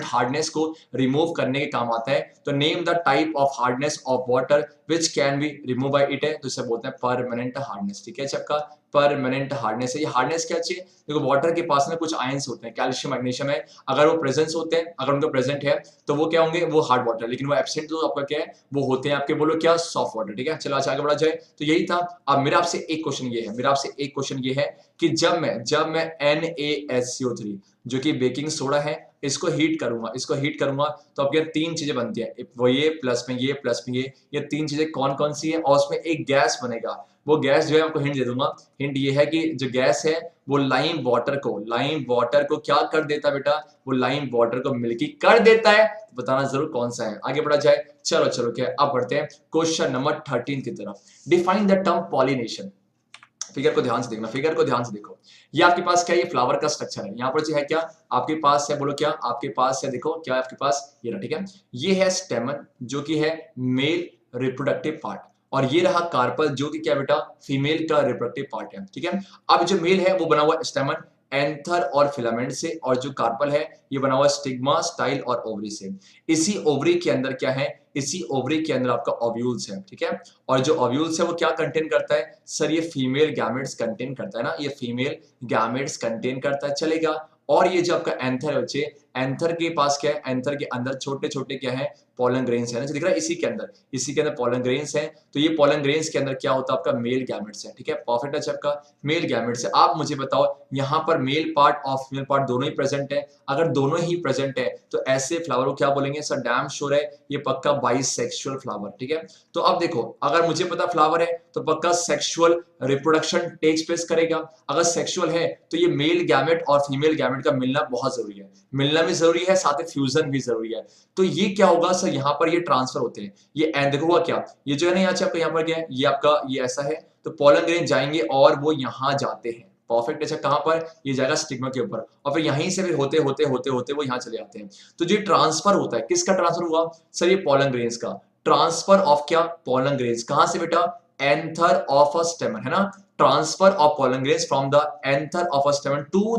हार्डनेस को रिमूव करने के काम आता है, तो name the type of hardness of water which can be remove by it है, तो इसे बोलते हैं परमानेंट हार्डनेस, ठीक है। आपका परमानेंट हार्डनेस है, ये हार्डनेस क्या चाहिए, देखो वाटर के पास में कुछ आयंस होते हैं, कैल्शियम मैग्नीशियम है, अगर वो प्रेजेंस होते हैं, अगर उनका प्रेजेंट है तो वो क्या होंगे, वो हार्ड वाटर, लेकिन वो एब्सेंट तो आपका क्या है, वो होते हैं आपके, बोलो क्या, सॉफ्ट वाटर, ठीक है। चलो अच्छा आगे बढ़ा जाए, तो यही था। अब मेरा आपसे एक क्वेश्चन ये है कि जब मैं NaSCO3 जो कि बेकिंग सोडा है, इसको हीट करूंगा तो अब क्या तीन चीजें बनती है, वो ये प्लस में ये तीन चीजें कौन कौन सी है, और उसमें एक गैस बनेगा, वो गैस जो है आपको हिंट दे दूंगा, हिंट ये है कि जो गैस है वो लाइम वाटर को क्या कर देता है बेटा, वो लाइम वाटर को मिल्की कर देता है, बताना जरूर कौन सा है। आगे बढ़ा जाए, चलो क्या, अब बढ़ते हैं क्वेश्चन नंबर 13 की तरफ। Define the term pollination. Figure को ध्यान से देखो, ये आपके पास क्या, ये फ्लावर का स्ट्रक्चर है, यहाँ पर जो है क्या आपके पास है, बोलो क्या आपके पास है, देखो क्या आपके पास ये रहा, ठीक है। ये है स्टेमन जो कि है मेल रिप्रोडक्टिव पार्ट, और ये रहा कार्पल जो कि क्या बेटा, फीमेल का रिप्रोडक्टिव पार्ट है, ठीक है। अब जो मेल है वो बना हुआ स्टेमन, एंथर और फिलामेंट से, और जो कार्पल है ये बना हुआ स्टिग्मा, स्टाइल और ओवरी से। इसी ओवरी के अंदर क्या है, इसी ओवरी के अंदर आपका ओव्यूल्स है, ठीक है। और जो ओव्यूल्स है वो क्या कंटेन करता है सर, ये फीमेल गैमेट्स कंटेन करता है ना, ये फीमेल गैमेट्स कंटेन करता है, चलेगा। और ये जो आपका एंथर है बच्चे, एंथर के पास क्या है, एंथर के अंदर छोटे छोटे क्या है, पोलन ग्रेन्स है ना, जो दिख रहा है इसी के अंदर पोलन ग्रेन्स है, तो ये पोलन ग्रेन्स के अंदर क्या होता है आपका, मेल गैमेट्स है, ठीक है। परफेक्ट है आपका मेल गैमेट्स है। आप मुझे बताओ यहाँ पर मेल पार्ट और फीमेल पार्ट दोनों ही प्रेजेंट है, अगर दोनों ही प्रेजेंट है तो ऐसे फ्लावर को क्या बोलेंगे सर, डैम श्योर है ये पक्का बाइसेक्सुअल फ्लावर, ठीक है। तो अब देखो अगर मुझे पता फ्लावर है तो पक्का सेक्सुअल रिप्रोडक्शन टेक्स प्लेस करेगा, अगर सेक्सुअल है तो ये मेल गैमेट और फीमेल गैमेट का मिलना बहुत जरूरी है, मिलना भी जरूरी है, साथ ही फ्यूजन भी जरूरी है। तो ये क्या होगा सर, यहाँ पर ये ट्रांसफर होते हैं, ये देखो हुआ क्या, ये जो है ना यहाँ से आपका यहाँ पर क्या है, ये आपका ये ऐसा है, तो पोलन ग्रेन जाएंगे और वो यहाँ जाते हैं, परफेक्ट। अच्छा कहां पर, ये जाएगा स्टिग्मा के ऊपर, और फिर यहीं से फिर होते होते वो यहाँ चले जाते हैं। तो जो ट्रांसफर होता है, किसका ट्रांसफर हुआ सर, ये पोलन ग्रेन्स का ट्रांसफर ऑफ क्या, पोलन ग्रेन्स कहां से बेटा, एंथर ऑफ अ स्टेमन, है ना, transfer of pollen grains from the anther of a stamen to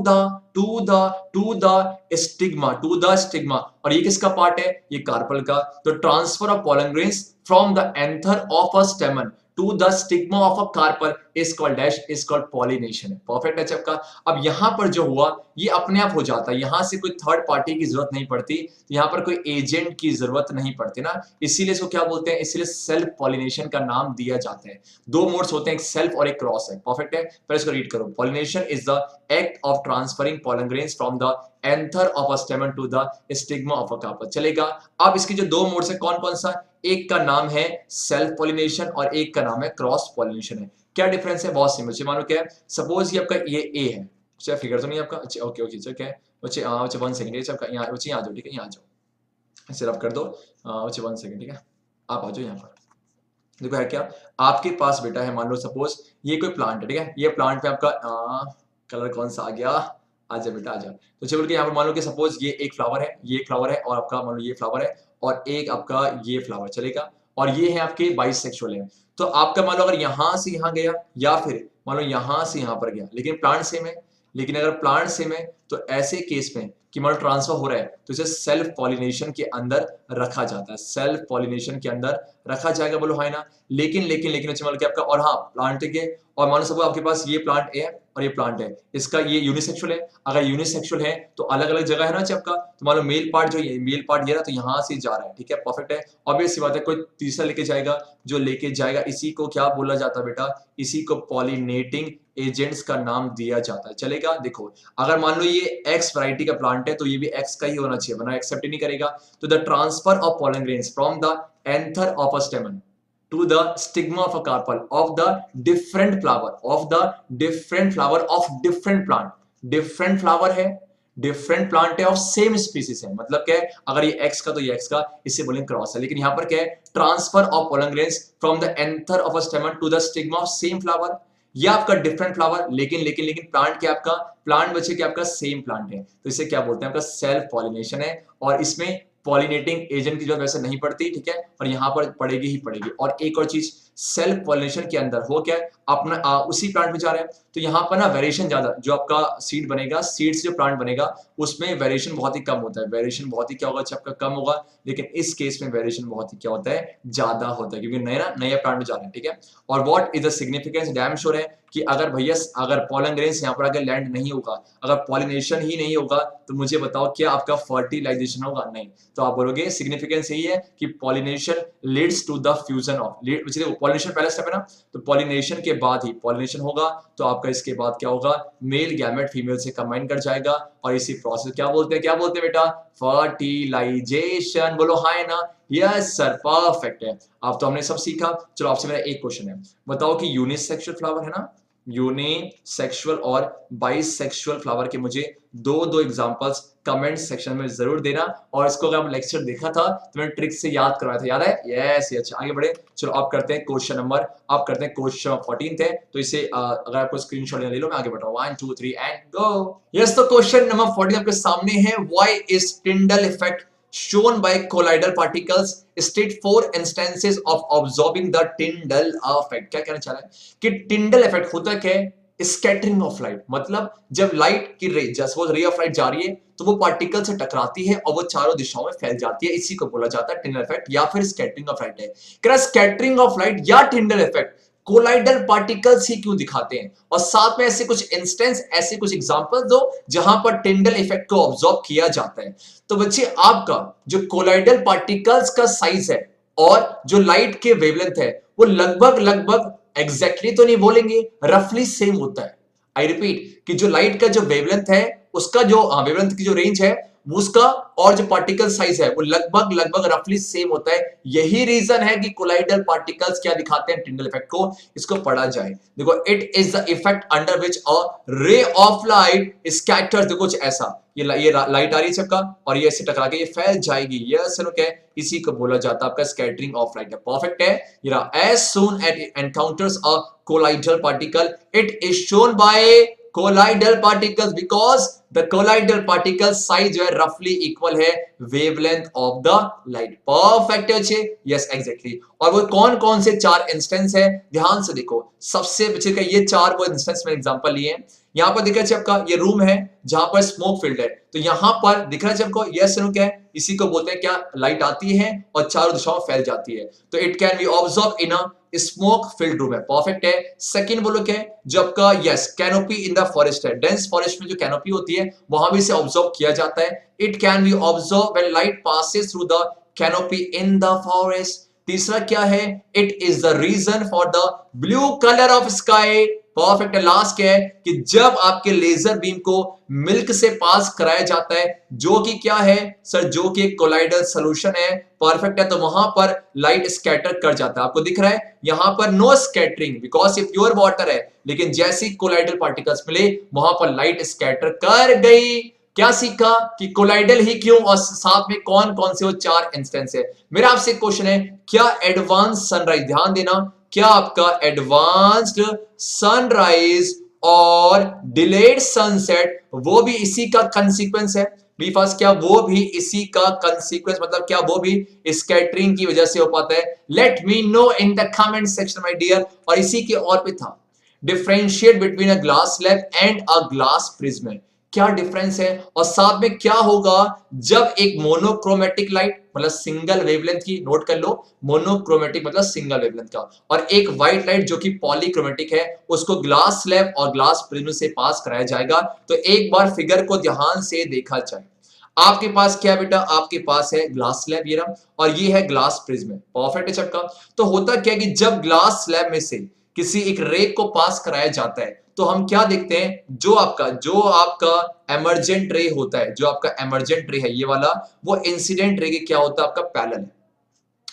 the stigma, और ये किसका पार्ट है, ये कार्पल का। तो transfer of pollen grains from the anther of a stamen to the stigma of a carpel is called pollination, perfect है आपका। अब यहां पर जो हुआ ये अपने आप हो जाता है, यहां से कोई थर्ड पार्टी की जरूरत नहीं पड़ती, तो यहां पर कोई एजेंट की जरूरत नहीं पड़ती ना, इसीलिए इसको क्या बोलते हैं, इसीलिए सेल्फ पॉलिनेशन का नाम दिया जाता है। दो मोड्स होते हैं, एक सेल्फ और एक क्रॉस है, परफेक्ट है। पर इसको रीड करो, pollination is the act of transferring pollen grains from the anther of a stamen to the stigma of a carpel, चलेगा। अब इसके जो दो मोड्स है कौन कौन सा, एक का नाम है सेल्फ पॉलिनेशन और एक का नाम है क्रॉस पॉलिनेशन है। क्या डिफरेंस है, बहुत सिंपल, मानो क्या है, सपोज ये आपका ये ए है, अच्छा फिगर तो नहीं आपका, अच्छा ओके क्या है बच्चे, अच्छा 1 सेकंड है आपका, यहाँ बच्चे यहाँ आ जाओ, ठीक है, यहाँ आ जाओ, सिर्फ कर दो बच्चे 1 सेकंड, ठीक है, आप आ जाओ यहाँ पर। देखो है क्या, आपके पास बेटा है, मान लो सपोज ये कोई प्लांट है, ठीक है, ये प्लांट पे आपका कलर कौन सा आ गया, आजा बेटा आजा। तो चलो कि यहाँ पर मान लो कि सपोज ये एक फ्लावर है, ये एक फ्लावर है, और आपका मान लो ये फ्लावर है, और एक आपका ये फ्लावर चलेगा, और ये है आपके बाइसेक्सुअल है। तो आपका मान लो अगर यहां से यहां गया, या फिर मान लो यहां से यहां पर गया, लेकिन प्लांट सेम है, लेकिन अगर प्लांट सेम है तो ऐसे केस में कि मान लो ट्रांसफर हो रहा है, तो इसे सेल्फ पॉलिनेशन के अंदर रखा जाता है, सेल्फ पॉलिनेशन के अंदर रखा जाएगा, बोलो हाँ ना। लेकिन लेकिन लेकिन मान लो कि आपका, और हाँ प्लांट के, और मान लो सब आपके पास ये प्लांट है और ये प्लांट है, इसका ये यूनिसेक्सुअल है। अगर यूनिसेक्सुअल है तो अलग अलग जगह है ना आपका, तो मान लो मेल पार्ट जो ये मेल पार्ट ये रहा, तो यहां से जा रहा है, ठीक है, परफेक्ट है। ऑब्वियस सी बात है, कोई तीसरा लेके जाएगा, जो लेके जाएगा इसी को क्या बोला जाता है बेटा, इसी को पॉलिनेटिंग एजेंट्स का नाम दिया जाता है, चलेगा। देखो अगर मान लो ये एक्स वैरायटी का प्लांट है, तो ये भी एक्स का ही होना चाहिए, वरना एक्सेप्ट ही नहीं करेगा। तो the transfer of pollen grains from the anther of a स्टेमन to the stigma of a carpel of the different flower of different plant, different flower है, डिफरेंट प्लांट है, ऑफ सेम स्पीसीज है। मतलब क्या है, अगर ये एक्स का तो ये एक्स का, इससे बोलेंगे क्रॉस है। लेकिन यहां पर क्या है, transfer of pollen grains from the anther of a stamen to the stigma of same flower. ये आपका डिफरेंट फ्लावर, लेकिन लेकिन लेकिन प्लांट क्या आपका, प्लांट बचे क्या आपका सेम प्लांट है, तो इसे क्या बोलते हैं, आपका सेल्फ पॉलिनेशन है। और इसमें पॉलिनेटिंग एजेंट की जरूरत वैसे नहीं पड़ती, ठीक है, और यहां पर पड़ेगी ही पड़ेगी। और एक और चीज, सेल्फ पॉलिनेशन के अंदर हो क्या है, अपना उसी प्लांट में जा रहा है, तो यहां पर ना वेरिएशन ज्यादा, जो आपका सीड बनेगा, सीड से जो प्लांट बनेगा उसमें वेरिएशन बहुत ही कम होता है, वेरिएशन बहुत ही क्या होगा, आपका कम होगा। लेकिन इस केस में वेरिएशन बहुत ही क्या होता है, ज्यादा होता है, क्योंकि नया प्लांट में जा रहे हैं, ठीक है। और what is the significance, damn sure है कि अगर भैया अगर पोलन ग्रेन्स यहाँ पर अगर लैंड नहीं होगा, अगर पॉलिनेशन ही नहीं होगा, तो मुझे बताओ क्या आपका फर्टिलाइजेशन होगा, नहीं। तो आप बोलोगे सिग्निफिकेंस यही है कि pollination leads to the fusion of, देखो पॉलिनेशन पहला स्टेप है ना, तो पॉलिनेशन के बाद ही पॉलिनेशन होगा, तो आपका इसके बाद क्या होगा, मेल गैमेट फीमेल से कंबाइन कर जाएगा, और इसी प्रोसेस क्या बोलते हैं बेटा, फर्टिलाइजेशन। बोलो हां ना, यस सर, परफेक्ट है। अब तो हमने सब सीखा। चलो आपसे मेरा एक क्वेश्चन है, बताओ कि यूनिसेक्सुअल फ्लावर है ना, यूनिसेक्सुअल और बाइसेक्सुअल फ्लावर के मुझे दो एग्जांपल्स कमेंट सेक्शन में जरूर देना। और इसको अगर आप लेक्चर देखा था तो मैंने ट्रिक से याद करवाया था, याद है, यस अच्छा आगे बढ़े। चलो आप करते हैं क्वेश्चन नंबर, आप करते हैं क्वेश्चन 14 है, तो इसे अगर आपको स्क्रीनशॉट ले लो, मैं आगे बढ़ रहा हूं, 1 2 3 एंड गो। यस, तो क्वेश्चन नंबर 14 आपके सामने है, why is Tyndall effect shown by colloidal particles, state 4 instances of observing the Tyndall effect। क्या कहना चाह रहा है कि Tyndall effect होता क्या है, स्कैटरिंग ऑफ लाइट, मतलब जब लाइट की रे, सपोज रे ऑफ लाइट जा रही है, तो वो पार्टिकल से टकराती है और वो चारों दिशाओं में फैल जाती है, इसी को बोला जाता है Tyndall इफेक्ट या फिर स्कैटरिंग ऑफ लाइट है। कह रहा स्कैटरिंग ऑफ लाइट या Tyndall इफेक्ट कोलाइडल पार्टिकल्स ही क्यों दिखाते हैं, और साथ में ऐसे कुछ इंस्टेंस, ऐसे कुछ एग्जांपल दो जहां पर टिंडल इफेक्ट को ऑब्जर्व किया जाता है। तो बच्चे आपका जो कोलाइडल पार्टिकल्स का साइज है और जो लाइट के वेवलेंथ है, वो लगभग एग्जैक्टली तो नहीं बोलेंगे, रफली सेम होता है। आई रिपीट कि जो लाइट का जो वेवलेंथ है, उसका जो वेवलेंथ की जो रेंज है उसका, और जो पार्टिकल साइज है वो लगभग रफली सेम होता है। यही रीजन है कि कोलाइडल पार्टिकल्स क्या दिखाते हैं, टिंडल इफेक्ट को। इसको पढ़ा जाए, देखो it is the effect under which a ray of light scatters, देखो कुछ ऐसा, ये लाइट आ रही है सबका, और ये ऐसे टकरा के ये फैल जाएगी, ये सर क्या है, इसी को बोला जाता है आपका स्कैटरिंग ऑफ लाइट है। परफेक्ट है। ये as soon at encounters a colloidal particle, it is shown by colloidal particles because the colloidal particle size जो है roughly equal है wavelength of the light। perfect है अच्छे, yes exactly। और वो कौन कौन से 4 इंस्टेंस है, ध्यान से देखो, सबसे बच्चे का ये 4 वो इंस्टेंस में एग्जांपल लिए हैं। यहां पर दिख रहा है आपका ये रूम है जहां पर स्मोक फील्ड है, तो यहां पर दिख रहा है आपको यस नो क्या है, इसी को बोलते हैं क्या, लाइट आती है और चारों दिशाओं में फैल जाती है, तो it can be observe in a smoke field room है। परफेक्ट है। सेकंड बोलो क्या है, जो आपका yes canopy in the forest है, डेंस फॉरेस्ट में जो कैनोपी होती है वहां भी इसे ऑब्जर्व किया जाता है। It can be observe when light passes through the canopy in the forest. तीसरा क्या है, it is the reason for the blue colour of sky. Perfect है। लास्ट क्या है कि जब आपके लेजर बीम को मिल्क से पास कराया जाता है, जो कि क्या है सर, जो कि एक कोलाइडल सॉल्यूशन है। परफेक्ट है। तो वहां पर लाइट स्कैटर कर जाता है, आपको दिख रहा है यहां पर नो स्कैटरिंग बिकॉज ये प्योर वाटर है, लेकिन जैसी कोलाइडल पार्टिकल्स मिले वहां पर लाइट स्कैटर कर गई। क्या सीखा कि कोलाइडल ही क्यों, और साथ में कौन कौन से वो 4 इंस्टेंस है। मेरा आपसे क्वेश्चन है, क्या एडवांस सनराइज, ध्यान देना, क्या आपका एडवांस्ड सनराइज और डिलेड सनसेट वो भी इसी का कंसीक्वेंस है। बी फर्स्ट क्या वो भी इसी का कंसीक्वेंस, मतलब क्या वो भी स्कैटरिंग की वजह से हो पाता है? Let me know in the comment section my dear. और इसी के और पे था differentiate between a glass slab and a glass prism, क्या डिफरेंस है और साथ में क्या होगा जब एक मोनोक्रोमेटिक लाइट मतलब सिंगल वेवलेंथ की, नोट कर लो मोनोक्रोमेटिक मतलब सिंगल वेवलेंथ का, और एक व्हाइट लाइट जो कि पॉलीक्रोमेटिक है उसको ग्लास स्लैब और ग्लास प्रिज्म से पास कराया जाएगा। तो एक बार फिगर को ध्यान से देखा जाए। आपके पास क्या बेटा, आपके पास है ग्लास स्लैब ये रहा और ये है ग्लास प्रिज्म, परफेक्ट है सबका। तो होता क्या है कि जब ग्लास स्लैब में से किसी एक रे को पास कराया जाता है तो हम क्या देखते हैं, जो आपका एमर्जेंट रे होता है, जो आपका एमर्जेंट रे है ये वाला, वो इंसिडेंट रे के क्या होता है आपका पैरेलल है।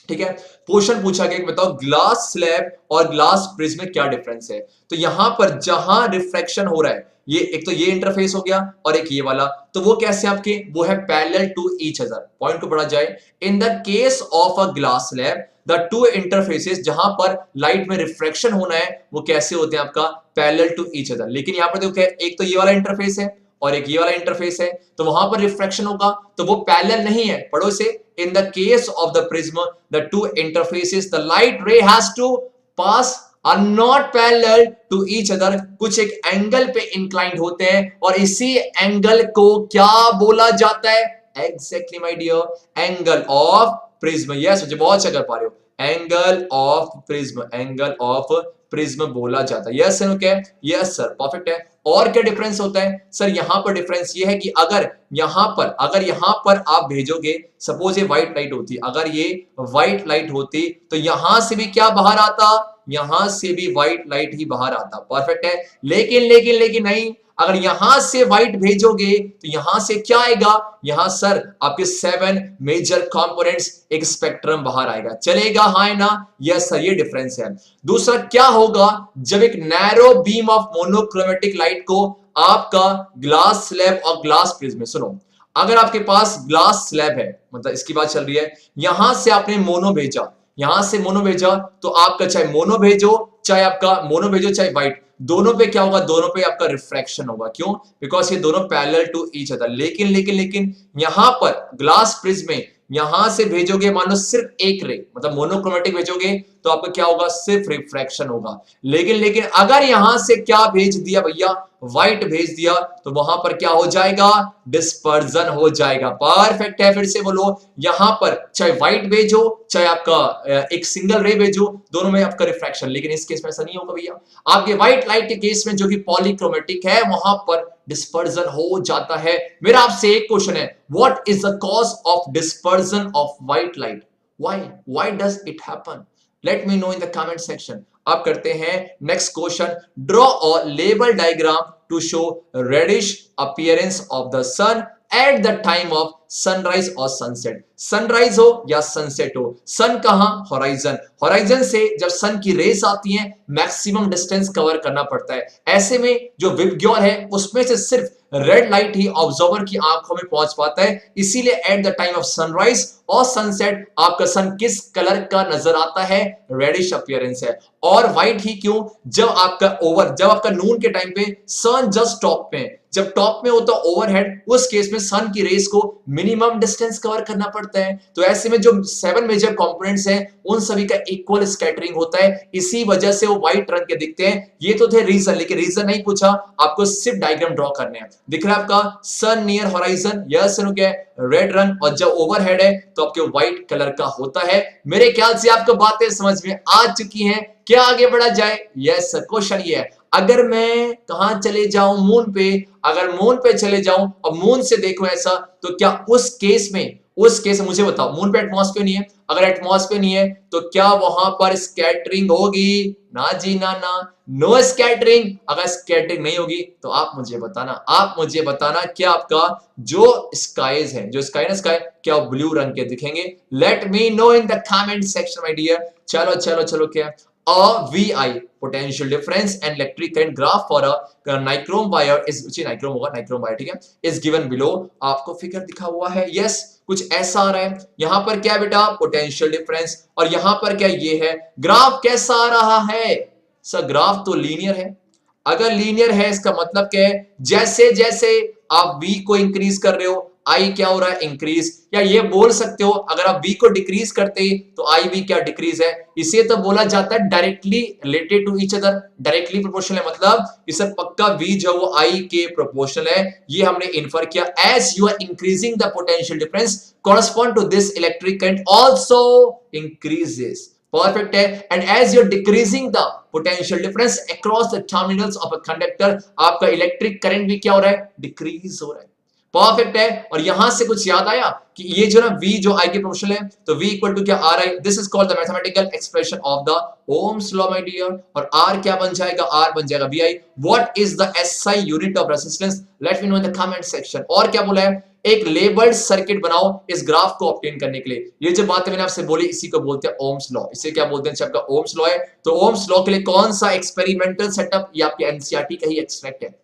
ठीक है, क्वेश्चन पूछा गया कि बताओ ग्लास स्लैब और ग्लास प्रिज्म में क्या डिफरेंस है। तो यहां पर जहां रिफ्रैक्शन हो रहा है, ये एक तो ये इंटरफेस हो गया और एक ये वाला, तो वो कैसे आपके, वो है parallel to each other. Point को पढ़ा जाए, in the case of a glass slab the two interfaces जहां पर लाइट में रिफ्रैक्शन होना है वो कैसे होते हैं आपका, पैरेलल टू ईच अदर। लेकिन यहां पर देखो एक तो ये वाला इंटरफेस है और एक ये वाला इंटरफेस है, तो वहां पर रिफ्रैक्शन होगा तो वो पैरेलल नहीं है। पढ़ो से, in the case of the prism the two interfaces the light ray has to pass are not parallel to each other, कुछ एक एंगल पे इंक्लाइंड होते हैं और इसी एंगल को क्या बोला जाता है, exactly my dear angle of prism. Yes मुझे बहुत अच्छा कर पा रहे हो, angle of prism, angle of prism बोला जाता है। यस सर क्या है, यस सर परफेक्ट है। और क्या डिफरेंस होता है सर, यहां पर डिफरेंस ये है कि अगर यहां पर आप भेजोगे, सपोज ये व्हाइट लाइट होती, अगर ये व्हाइट लाइट होती तो यहां से भी क्या बाहर आता, यहां से भी व्हाइट लाइट ही बाहर आता, परफेक्ट है। लेकिन नहीं, अगर यहां से व्हाइट भेजोगे तो यहां से क्या आएगा, यहां सर आपके 7 मेजर कंपोनेंट्स, एक स्पेक्ट्रम बाहर आएगा, चलेगा हाँ है ना, यस सर ये डिफरेंस है। दूसरा क्या होगा, जब एक narrow beam of monochromatic light को आपका ग्लास स्लैब और ग्लास प्रिज्म में, सुनो अगर आपके पास ग्लास स्लैब है, मतलब इसकी बात चल रही है, यहां से आपने मोनो भेजा, यहां से मोनो भेजा, तो आपका चाहे मोनो भेजो चाहे व्हाइट, दोनों पे क्या होगा, दोनों पे आपका रिफ्रैक्शन होगा। क्यों, बिकॉज ये दोनों पैरेलल टू ईच अदर। लेकिन यहां पर ग्लास प्रिज्म में यहां से भेजोगे मान लो सिर्फ एक रे, मतलब मोनोक्रोमेटिक भेजोगे तो आपका क्या होगा, सिर्फ रिफ्रैक्शन होगा। लेकिन अगर यहां से क्या भेज दिया भैया, व्हाइट भेज दिया, तो वहां पर क्या हो जाएगा, डिस्पर्जन हो जाएगा। परफेक्ट है, फिर से बोलो, यहां पर चाहे व्हाइट भेजो चाहे आपका एक सिंगल रे भेजो, दोनों में आपका रिफ्रैक्शन। लेकिन इस केस में ऐसा नहीं होगा भैया, आपके व्हाइट लाइट के केस में जो कि पॉलीक्रोमेटिक है वहां पर डिस्पर्जन हो जाता है। मेरा आपसे एक क्वेश्चन है, what is the cause of dispersion of white light, why does it happen, let me know in the comment section. आप करते हैं नेक्स्ट क्वेश्चन, ड्रॉ अ लेवल diagram to show reddish appearance of the sun at the time of sunrise और sunset. Sunrise हो या sunset हो, सन कहां, horizon से जब सन की रेस आती हैं मैक्सिमम डिस्टेंस कवर करना पड़ता है। ऐसे में जो विबग्योर है उसमें से सिर्फ रेड लाइट ही ऑब्जर्वर की आंखों में पहुंच पाता है, इसीलिए eight the time of sunrise और सनसेट आपका सन किस कलर का नजर आता है, रेडिश अपीयरेंस है। और व्हाइट ही क्यों, जब आपका नून के टाइम पे सन जस्ट टॉप पे, जब टॉप में होता ओवरहेड, उस केस में सन की रेस को मिनिमम डिस्टेंस कवर करना पड़ता है। तो ऐसे में जो 7 मेजर कंपोनेंट्स हैं उन सभी का इक्वल स्कैटरिंग होता है, इसी वजह से वो व्हाइट रंग के दिखते हैं। ये तो थे रीजन, लेकिन रीजन नहीं पूछा, आपको सिर्फ डायग्राम ड्रॉ करने हैं। दिख रहा है आपका सन नियर होराइजन, यस क्या है, रेड रंग, और जब ओवरहेड है तो आपके व्हाइट कलर का होता है। मेरे ख्याल से आपको बातें समझ में आ चुकी हैं, क्या आगे बढ़ा जाए। यस सर, क्वेश्चन ये है, अगर मैं कहां चले जाऊं, मून पे, अगर मून पे चले जाऊं और मून से देखूं ऐसा, तो क्या उस केस में मुझे बताओ, मून पे एटमॉस्फेयर नहीं है, अगर एटमॉस्फेयर नहीं है तो क्या वहां पर स्कैटरिंग होगी, ना जी ना, नो स्कैटरिंग। अगर स्कैटरिंग नहीं होगी तो आप मुझे बताना क्या आपका जो स्काईज है, जो स्काई ना स्काई, क्या ब्लू रंग के दिखेंगे, let me know in the comment section my dear. चलो क्या, a VI potential difference and electric current graph for a nichrome wire is, nichrome wire, ठीक है, is given below। आपको फिगर दिखा हुआ है, यस कुछ ऐसा आ रहा है। यहां पर क्या बेटा, पोटेंशियल डिफरेंस, और यहां पर क्या ये है, ग्राफ कैसा आ रहा है सर, ग्राफ तो लीनियर है। अगर लीनियर है इसका मतलब क्या है, जैसे जैसे आप V को इंक्रीज कर रहे हो I क्या हो रहा है, इंक्रीज। या ये बोल सकते हो अगर आप V को डिक्रीज करते तो I भी क्या डिक्रीज है। इसे तो बोला जाता है directly related to each other, directly proportional है, मतलब इसे पक्का V जो वो I के प्रोपोर्शनल है, ये हमने इन्फर किया। As you are increasing the potential difference correspond to this electric current also increases, perfect है। And as you are decreasing the potential difference across the terminals of a conductor, आपका electric current भी क्या हो रहा है, decrease हो रहा है, परफेक्ट है। और यहां से कुछ याद आया कि ये जो ना V जो I के प्रोपोर्शनल है, तो V इक्वल टू क्या आ रहा है, this is called the mathematical expression of the Ohm's law my dear. और R क्या बन जाएगा, R बन जाएगा VI। What is the SI unit of resistance, let me know in the comment section. और क्या बोला है, एक लेबल्ड सर्किट बनाओ इस ग्राफ को ऑब्टेन करने के लिए। ये जो बातें मैंने आपसे बोली इसी को बोलते हैं ओम्स लॉ। इसे क्या बोलते हैं, जब आपका ओम्स लॉ है तो ओम्स लॉ के लिए कौन सा एक्सपेरिमेंटल सेटअप, ये आपके एनसीईआरटी का ही एक्सट्रैक्ट है।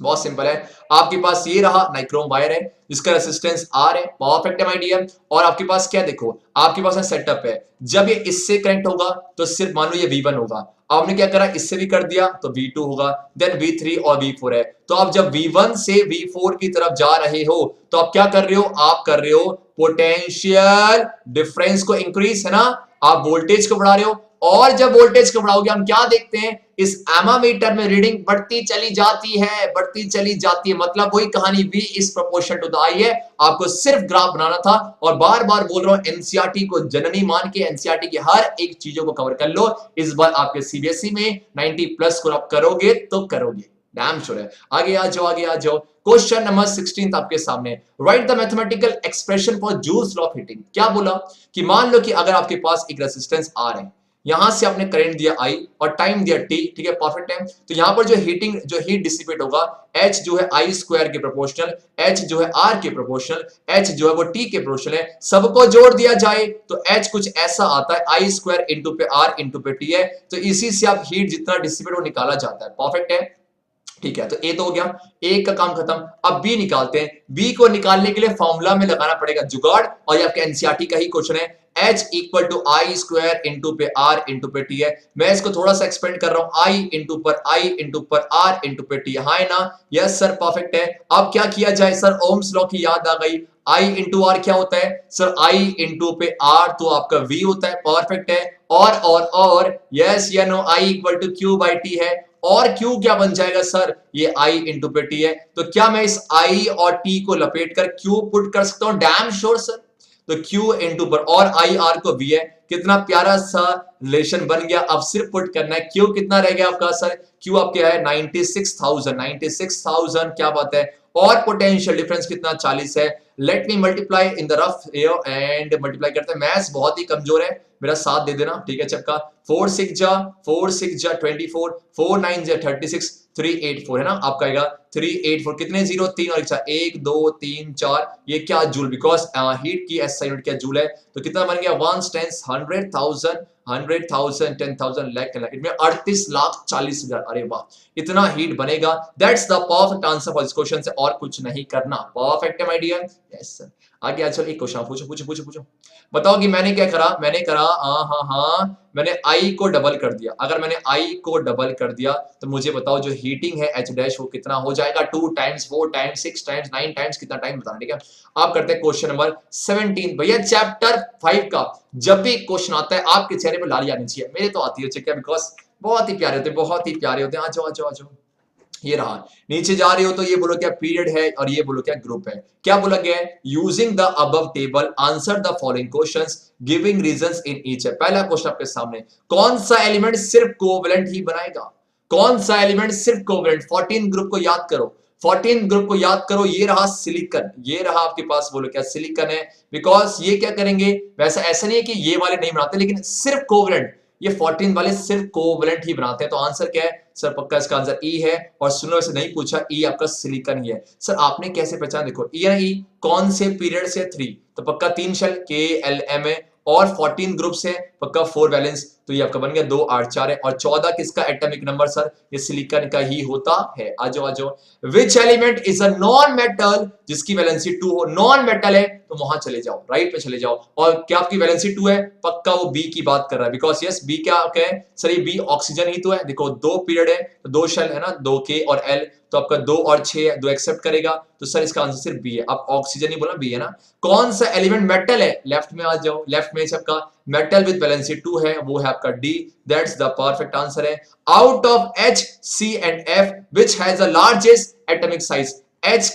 बहुत सिंपल है, आपके पास ये रहा नाइक्रोम वायर है जिसका रेजिस्टेंस R है, परफेक्ट है माय डियर। और आपके पास क्या देखो, आपके पास सेटअप है, जब ये इससे कनेक्ट होगा तो सिर्फ मान लो ये V1 होगा, आपने क्या करा, इससे भी कर दिया तो V2 होगा, देन V3 और V4 है। तो आप जब V1 से V4 की तरफ जा रहे हो तो आप क्या कर रहे हो, आप कर रहे हो पोटेंशियल डिफरेंस को इंक्रीज, है ना, आप वोल्टेज को बढ़ा रहे हो। और जब वोल्टेज को बढ़ाओगे हम क्या देखते हैं, इस एमामीटर में रीडिंग बढ़ती चली जाती है, बढ़ती चली जाती है। मतलब वही कहानी, V is proportional to the I है। आपको सिर्फ ग्राफ बनाना था, और बार बार बोल रहा हूं एनसीईआरटी को जननी मान के एनसीईआरटी की हर एक चीजों को कवर कर लो। इस बार आपके सीबीएसई में 90+ को आप करोगे तो करोगे, डैम श्योर है। आगे आ जाओ, आगे आ जाओ। क्वेश्चन नंबर 16 आपके सामने, right the mathematical expression for joules law of heating. क्या बोला कि मान लो कि अगर आपके पास एक रेजिस्टेंस R है, यहां से आपने करंट दिया I और टाइम दिया T, ठीक है, परफेक्ट है। तो यहां पर जो हीट डिसिपेट होगा, H जो है I स्क्वायर के प्रोपोर्शनल, H जो है R के प्रोपोर्शनल, H जो है वो T के प्रोपोर्शनल है। सबको जोड़ दिया जाए तो H कुछ ऐसा आता है, I स्क्वायर इंटू पे R इंटू पे T है। तो इसी से आप हीट जितना डिसिपेट वो निकाला जाता है, परफेक्ट है, ठीक है। तो A तो हो गया, A का काम खत्म। अब B निकालते हैं। B को निकालने के लिए फॉर्मूला में लगाना पड़ेगा जुगाड़, और ये आपके एनसीईआरटी का ही क्वेश्चन है। H equal to I square into पे R इंटू पे T है। मैं इसको थोड़ा सा एक्सपेंड कर रहा हूं, I इंटू पर I इंटू पर R इंटू पे T, हाँ है ना, यस सर, परफेक्ट है। अब क्या किया जाए सर, ओम्स लॉ की याद आ गई। I इंटू R क्या होता है सर, I इंटू पे R तो आपका V होता है, परफेक्ट है। और यस या no, I equal to Q by T है। और Q क्या बन जाएगा सर, ये I इंटू पे T है। तो क्या मैं इस I और T को लपेट कर Q पुट कर सकता हूं, डैम श्योर सर। तो Q इंटू पर और I R को V है, कितना प्यारा सा रिलेशन बन गया। अब सिर्फ पुट करना है। Q कितना रह गया आपका सर, Q आपके है 96,000, क्या बात है। और पोटेंशियल डिफरेंस कितना, 40 है। Let me multiply in the rough air and multiply करते हैं। मैथ्स बहुत ही कमजोर है, मेरा साथ दे देना, ठीक है। चक्का 4 6 जा 24, 4 9 जा 36, 384 है ना आपका, आएगा 384। कितने जीरो, 3 और 1 2 3 4, ये क्या जूल, बिकॉज हीट की एसआई यूनिट क्या जूल है। तो कितना बन गया, 1 10 100,000 100,000 10,000 लाख में 38,40,000। अरे वाह, इतना हीट बनेगा। That's the perfect answer for this question से, और कुछ नहीं करना, परफेक्ट है माय डियर, यस सर। आगे आ चलो, एक क्वेश्चन पूछो बताओ कि मैंने क्या करा, मैंने करा मैंने I को डबल कर दिया। अगर मैंने I को डबल कर दिया तो मुझे बताओ जो हीटिंग है H डैश वो कितना हो जाएगा, 2 टाइम्स 4 टाइम्स 6 टाइम्स 9 टाइम्स, कितना टाइम बताना, ठीक है। आप करते हैं क्वेश्चन नंबर 17। भैया चैप्टर 5 का जब भी क्वेश्चन आता है आपके चेहरे पर लाली आनी चाहिए, मेरे तो आती है, ठीक है, बिकॉज बहुत ही प्यारे होते हैं, बहुत ही प्यारे होते हैं। आ जाओ। ये रहा, नीचे जा रहे हो तो ये बोलो क्या पीरियड है और ये बोलो क्या ग्रुप है। क्या बोला गया है, using the above table answer the following questions giving reasons in each है। पहला क्वेश्चन आपके सामने, कौन सा एलिमेंट सिर्फ कोवेलेंट ही बनाएगा, कौन सा एलिमेंट सिर्फ कोवेलेंट। 14 ग्रुप को याद करो, 14 ग्रुप को याद करो। ये रहा सिलिकॉन, ये रहा आपके पास, बोलो क्या सिलिकॉन है। बिकॉज ये क्या करेंगे, वैसा ऐसा नहीं है कि ये वाले नहीं बनाते, लेकिन सिर्फ कोवेलेंट, ये 14 वाले सिर्फ कोवेलेंट ही बनाते हैं। तो आंसर क्या है सर, पक्का इसका आंसर ई है। और सुनो, वैसे नहीं पूछा, ई आपका सिलिकॉन ही है। सर आपने कैसे पहचान, देखो ई है, ई कौन से पीरियड से, 3, तो पक्का 3 शेल KLM है। और 14 ग्रुप से पक्का 4 वैलेंस, तो ये आपका बन गया 2 8 4 है। और 14 किसका एटॉमिक नंबर सर, ये सिलिकॉन का ही होता है। आ जाओ। Which element is a non metal जिसकी वैलेंसी 2 हो, नॉन मेटल है तो वहां चले जाओ, राइट पे चले जाओ। और क्या आपकी वैलेंसी 2 है, पक्का वो बी की बात कर रहा है, बिकॉज यस बी क्या है सर, ये बी ऑक्सीजन ही तो है। देखो 2 पीरियड है तो 2 शेल है ना, 2K और L, तो आपका 2 और 6 है, 2 एक्सेप्ट करेगा, तो सर इसका आंसर सिर्फ बी है। अब ऑक्सीजन ही बोला, बी है ना। कौन सा एलिमेंट मेटल है, लेफ्ट में आ जाओ, लेफ्ट में सबका मेटल विद वैलेंसी 2 है, वो है आपका D, that's the perfect answer है। Out of H, C and F which has the largest atomic size, H,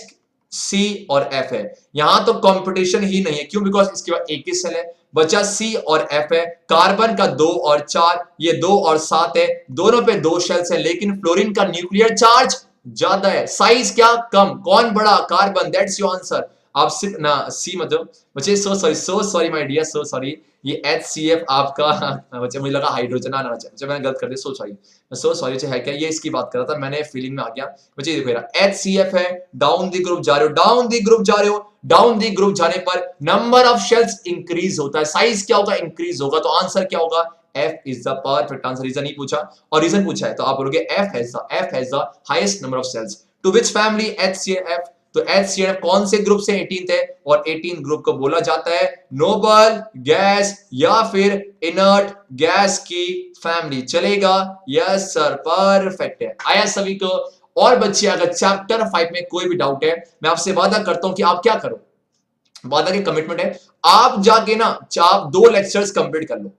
C और F है। यहां तो कंपटीशन ही नहीं है, क्यों, बिकॉज इसके बाद एक ही सेल है, बचा C और F है। कार्बन का 2 और 4, ये 2 और 7 है, दोनों पे 2 शेल्स है, लेकिन फ्लोरीन का न्यूक्लियर चार्ज ज्यादा है, साइज क्या कम, कौन बड़ा, कार्बन, दैट्स योर आंसर। आप सिर्फ ना सी मतलब बच्चे, so sorry my dear, so sorry, ये HCF आपका बच्चे मुझे लगा हाइड्रोजन आना, बच्चे मैंने गलत कर दिया, सो सॉरी है क्या, ये इसकी बात कर रहा था, मैंने फीलिंग में आ गया। बच्चे देखो यार HCF है, डाउन द ग्रुप जा रहे हो, डाउन द ग्रुप जा रहे हो, डाउन दी ग्रुप जाने पर नंबर ऑफ शेल्स इंक्रीज होता है, साइज क्या होगा, इंक्रीज होगा, तो आंसर क्या होगा, F is the perfect answer. Reason नहीं पूछा, और रीजन पूछा है तो आप बोलोगे F has the highest number of cells. To which family, HCF, तो HCF कौन से ग्रुप से 18th है, और 18 ग्रुप को बोला जाता है नोबल गैस या फिर इनर्ट गैस की फैमिली। चलेगा, यस सर, परफेक्ट है, आया सभी को। और बच्चे अगर चैप्टर 5 में कोई भी डाउट है, मैं आपसे वादा करता हूं कि आप क्या करो, वादा की कमिटमेंट है, आप जाके ना आप 2 लेक्चर्स कंप्लीट कर लो।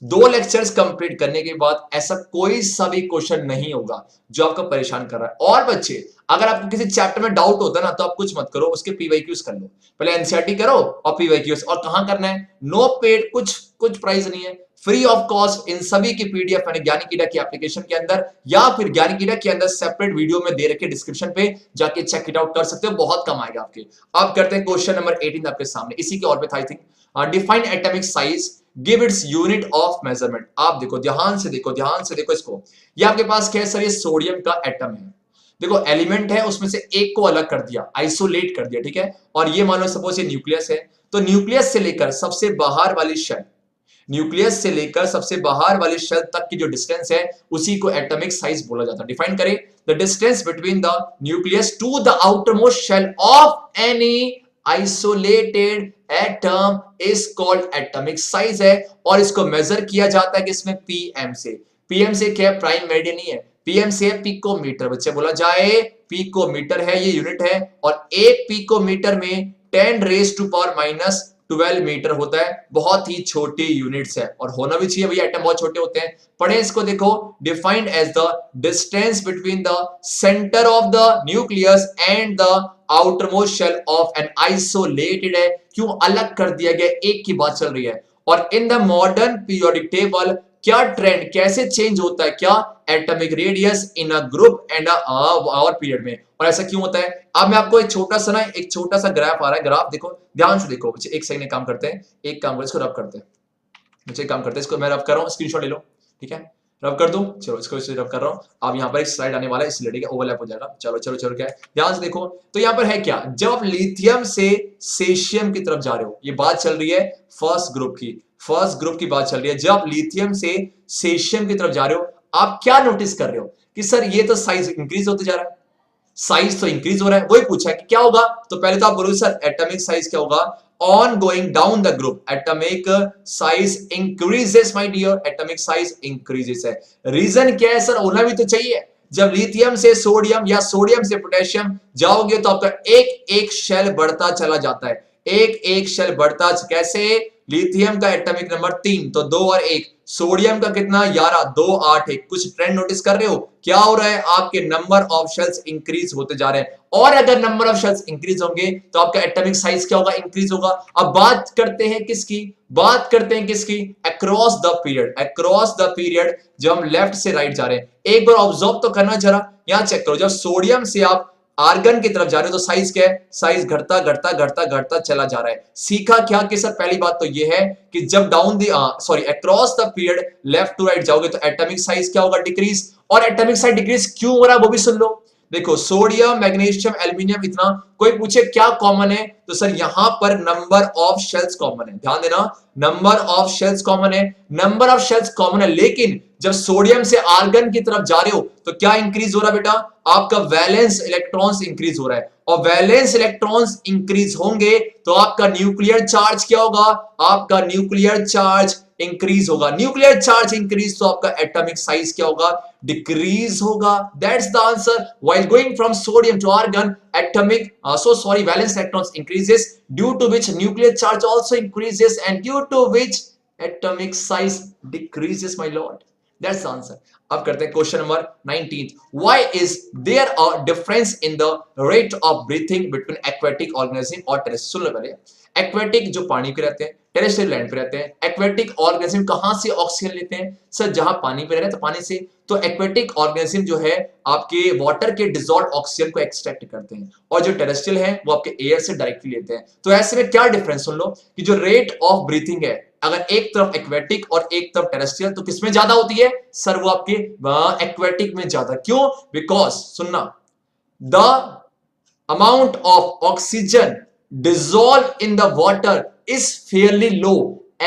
2 लेक्चर्स कंप्लीट करने के बाद ऐसा कोई सा भी क्वेश्चन नहीं होगा जो आपको परेशान कर रहा है। और बच्चे अगर आपको किसी चैप्टर में डाउट होता है ना, तो आप कुछ मत करो, उसके पीवाईक्यूज कर लो, पहले एनसीईआरटी करो और पीवाईक्यूज। और कहां करना है, नो पेड, कुछ प्राइस नहीं है, फ्री ऑफ कॉस्ट। इन सभी की पीडीएफ मैंने ज्ञानीकीडा की एप्लीकेशन के अंदर या फिर ज्ञानीकीडा के अंदर सेपरेट वीडियो में दे रखे, डिस्क्रिप्शन पे जाके चेक इट आउट कर सकते हो, बहुत कम आएगा आपके। अब करते हैं क्वेश्चन नंबर 18 आपके सामने, इसी के और पे था I think, define atomic size, give its unit of measurement. आप देखो, ध्यान से देखो इसको, ये आपके पास क्या है सर, ये सोडियम का एटम है, देखो एलिमेंट है, उसमें से एक को अलग कर दिया, आइसोलेट कर दिया, ठीक है। और ये मान लो सपोज ये न्यूक्लियस है, तो न्यूक्लियस से लेकर सबसे बाहर वाली शेल, न्यूक्लियस से लेकर सबसे बाहर वाली शेल तक की जो डिस्टेंस है, उसी को एटॉमिक साइज बोला जाता है। डिफाइन करें, the distance between the nucleus to the outermost shell of any isolated atom is called atomic size है। और इसको मेजर किया जाता है किसमें, पीएम से। पीएम से क्या है, प्राइम मेरिडियन नहीं है, पीएम से है पिकोमीटर, बच्चे बोला जाए पिकोमीटर है, ये यूनिट है। और एक पिकोमीटर में 10⁻⁻12 मीटर होता है, बहुत ही छोटी यूनिट्स है, और होना भी चाहिए भैया, एटम बहुत छोटे होते हैं। पढ़े इसको, देखो, defined as the distance between the centre of the nucleus and the outermost shell of an isolated है, क्यों अलग कर दिया गया, एक की बात चल रही है। और in the modern periodic table क्या ट्रेंड, कैसे चेंज होता है, क्या atomic radius in a group and और पीरियड में, और ऐसा क्यों होता है। अब मैं आपको एक छोटा सा ग्राफ आ रहा है, ग्राफ देखो, ध्यान से देखो बच्चे, एक सेकंड काम करते हैं, एक काम इसको रब करते हैं बच्चे, काम करते हैं इसको, मैं रब कर रहा हूं, स्क्रीनशॉट ले लो, ठीक है, रब कर दूं, चलो इसको इसे रब कर रहा हूं। अब यहाँ पर एक स्लाइड आने वाला है, इसलिए ठीक है, ओवरलैप हो जाएगा। चलो क्या है, ध्यान से देखो, तो यहाँ पर है क्या, जब आप लिथियम से सेशियम की तरफ जा रहे हो, ये बात चल रही है फर्स्ट ग्रुप की बात चल रही है। जब आप लिथियम से सेशियम की तरफ जा रहे हो, आप क्या नोटिस कर रहे हो कि सर ये तो साइज इंक्रीज होते जा रहा है, साइज तो इंक्रीज हो रहा है, वही पूछा है कि क्या होगा, तो पहले तो आप बोलोगे सर एटॉमिक साइज क्या होगा, on going down the group atomic size increases, my dear, atomic size increases है। रीजन क्या है सर, होना भी तो चाहिए, जब लिथियम से सोडियम या सोडियम से पोटेशियम जाओगे तो आपका एक एक शेल बढ़ता चला जाता है, एक एक शेल बढ़ता, कैसे, लिथियम का एटॉमिक नंबर 3, तो 2 और 1, सोडियम का कितना 11, 2 8 1। कुछ ट्रेंड नोटिस कर रहे हो, क्या हो रहा है, आपके नंबर ऑफ शेल्स इंक्रीज होते जा रहे हैं, और अगर नंबर ऑफ शेल्स इंक्रीज होंगे तो आपका एटॉमिक साइज क्या होगा, इंक्रीज होगा। अब बात करते हैं किसकी, अक्रॉस द पीरियड, जब हम लेफ्ट से राइट जा रहे हैं, एक बार ऑब्जर्व तो करना जरा, यहां चेक करो, जब सोडियम से आप आर्गन की तरफ जा रहे हो तो साइज क्या है, साइज घटता चला जा रहा है। सीखा क्या कि सर, पहली बात तो ये है कि जब across the period left to right जाओगे तो एटॉमिक साइज क्या होगा, डिक्रीज। और एटॉमिक साइज डिक्रीज क्यों हो रहा है वो भी सुन लो, देखो सोडियम, मैग्नीशियम, एल्यूमिनियम, इतना, कोई पूछे क्या कॉमन है, तो सर यहां पर नंबर ऑफ शेल्स कॉमन है, ध्यान देना, नंबर ऑफ शेल्स कॉमन है, लेकिन जब सोडियम से आर्गन की तरफ जा रहे हो तो क्या इंक्रीज हो रहा है बेटा, आपका वैलेंस इलेक्ट्रॉन्स इंक्रीज हो रहा है, और वैलेंस इलेक्ट्रॉन्स इंक्रीज होंगे तो आपका न्यूक्लियर चार्ज क्या होगा, आपका न्यूक्लियर चार्ज इंक्रीज होगा। न्यूक्लियर चार्ज इंक्रीज तो आपका एटॉमिक साइज क्या होगा, डिक्रीज होगा। That's the answer. While going from sodium to argon atomic valence electrons increases, due to which nuclear charge also increases, and due to which atomic size decreases, my lord. That's the answer. अब करते हैं question number 19th. Why is there a difference in the rate of breathing between aquatic organism और terrestrial? पहले aquatic जो पानी पे रहते हैं, टेरेस्ट्रियल लैंड पे रहते हैं। एक्वेटिक ऑर्गेनिज्म कहां से ऑक्सीजन लेते हैं सर, जहां पानी पे रह रहे हैं तो पानी से। तो एक्वेटिक ऑर्गेनिज्म जो है आपके वाटर के डिसॉल्व ऑक्सीजन को एक्सट्रैक्ट करते हैं, और जो टेरेस्ट्रियल है वो आपके एयर से डायरेक्टली लेते हैं। तो ऐसे में क्या डिफरेंस सुन लो कि जो रेट ऑफ ब्रीथिंग है, अगर एक तरफ एक्वेटिक और एक तरफ टेरेस्ट्रियल, तो किसमें ज्यादा होती है सर, वो आपके एक्वेटिक में ज्यादा। क्यों? बिकॉज सुनना, the amount of oxygen dissolved in the water is fairly low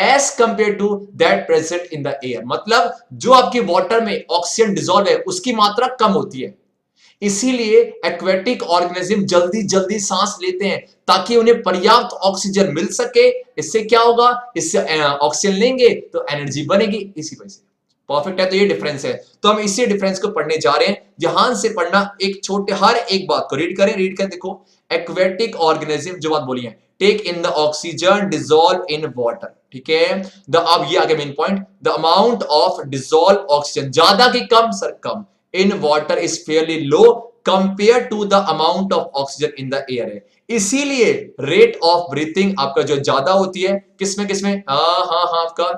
as compared to that present in the air। मतलब जो आपके वाटर में ऑक्सीजन डिसॉल्व है उसकी मात्रा कम होती है, इसीलिए एक्वेटिक ऑर्गेनिज्म जल्दी जल्दी सांस लेते हैं ताकि उन्हें पर्याप्त ऑक्सीजन मिल सके। इससे क्या होगा, इससे ऑक्सीजन लेंगे तो एनर्जी बनेगी, इसी वजह से। परफेक्ट है, तो ये डिफरेंस है। तो हम इसी डिफरेंस को पढ़ने जा रहे हैं। ध्यान से पढ़ना, एक छोटे हर एक बात को रीड करें देखो। एक्वेटिक ऑर्गेनिज्म जो बात बोली है, take in the oxygen dissolve in water, ठीक है। अब ये आगे main point, the amount of dissolve oxygen, ज्यादा की कम सर, कम in water is fairly low compare to the amount of oxygen in the air है। इसीलिए रेट ऑफ ब्रीथिंग आपका जो ज्यादा होती है किसमें हाँ आपका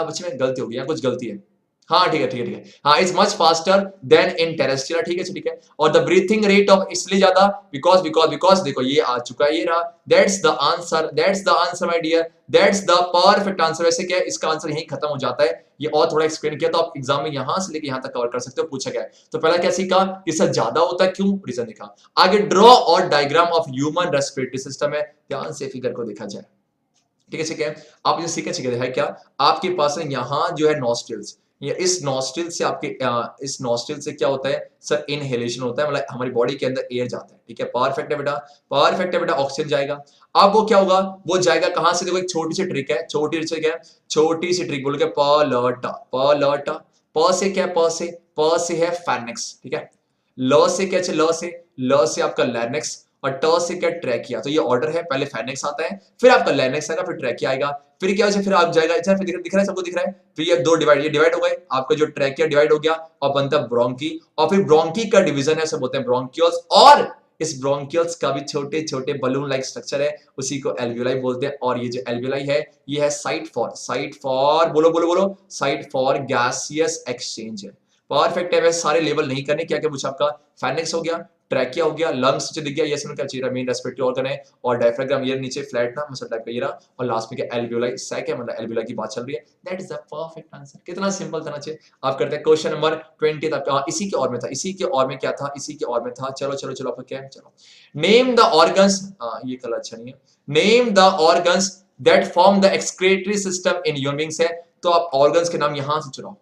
बच्चे में गलती हो गई, कुछ गलती है, हाँ ठीक है, हाँ it's much faster then in terrestrial, ठीक है। और द ब्रीथिंग रेट ऑफ इसलिए ज्यादा बिकॉज देखो ये आ चुका है, ये रहा। That's the answer my dear, that's the perfect answer. वैसे क्या है, इसका आंसर यहीं खत्म हो जाता है। ये और थोड़ा एक्सप्लेन किया तो आप एग्जाम में यहां से लेके यहां तक कवर कर सकते हो, पूछा गया है। तो पहला क्या सीखा, इससे ज्यादा होता है, क्यों, रीजन देखा। आगे ड्रॉ और diagram of human respiratory system है, ध्यान से फिगर को देखा जाए, ठीक है। आप ये सीखा है क्या, आपके पास है यहाँ जो है नॉस्ट्रिल्स, इस नॉस्ट्रिल से आपके इस नॉस्ट्रिल से क्या होता है सर, इनहेलेशन होता है, मतलब हमारी बॉडी के अंदर एयर जाता है, ठीक है। परफेक्ट है बेटा, ऑक्सीजन जाएगा। अब वो क्या होगा, वो जाएगा कहां से, देखो एक छोटी सी ट्रिक है, छोटी सी ट्रिक बोल के, प से क्या, प से है फैर्निक्स, ठीक है। ल से क्या, ल से आपका लैरिंक्स, और ट से क्या, ट्रैकिया। तो ये ऑर्डर है, पहले फैर्निक्स आता है, फिर आपका लैरिंक्स आएगा, फिर ट्रैकिया आएगा, फिर क्या हो, फिर आप जाएगा, फिर दिख रहा है सबको, दिख रहा है। फिर ये दो डिवाइड हो गए, आपका जो ट्रैकिया डिवाइड हो गया और बनता है ब्रोंकी, और फिर ब्रोंकी का डिवीजन है, सब बोलते हैं ब्रोंकियल्स, और इस ब्रोंकियल्स का भी छोटे छोटे बलून लाइक स्ट्रक्चर है, उसी को एल्वियोलाई बोलते हैं। और ये जो एल्वियोलाई है, ये है साइट फॉर बोलो साइट फॉर गैसियस एक्सचेंज है। परफेक्ट है। वैसे सारे लेवल नहीं करने, क्या क्या पूछा आपका, फैर्निक्स हो गया, ट्रैकिया हो गया, लंग्स दिख गया, ये क्या चाहिए, मेन रेस्पिरेटरी ऑर्गन है, और डायफ्राग्राम ये नीचे फ्लैट ना मसल टाइप का ये रहा, और लास्ट में क्या, एल्वियोलाई सैक है, मतलब एल्वियोलाई की बात चल रही है। That is the perfect answer. कितना सिंपल था ना। आप करते हैं क्वेश्चन नंबर 20 तक। इसी के और में था, इसी के और में क्या था, इसी के और में था। चलो आपको क्या है, चलो नेम द ऑर्गन्स, ये कलर अच्छा नहीं है, name the organs that form the excretory system in human beings है। तो आप ऑर्गन्स के नाम यहां से चुनाओ,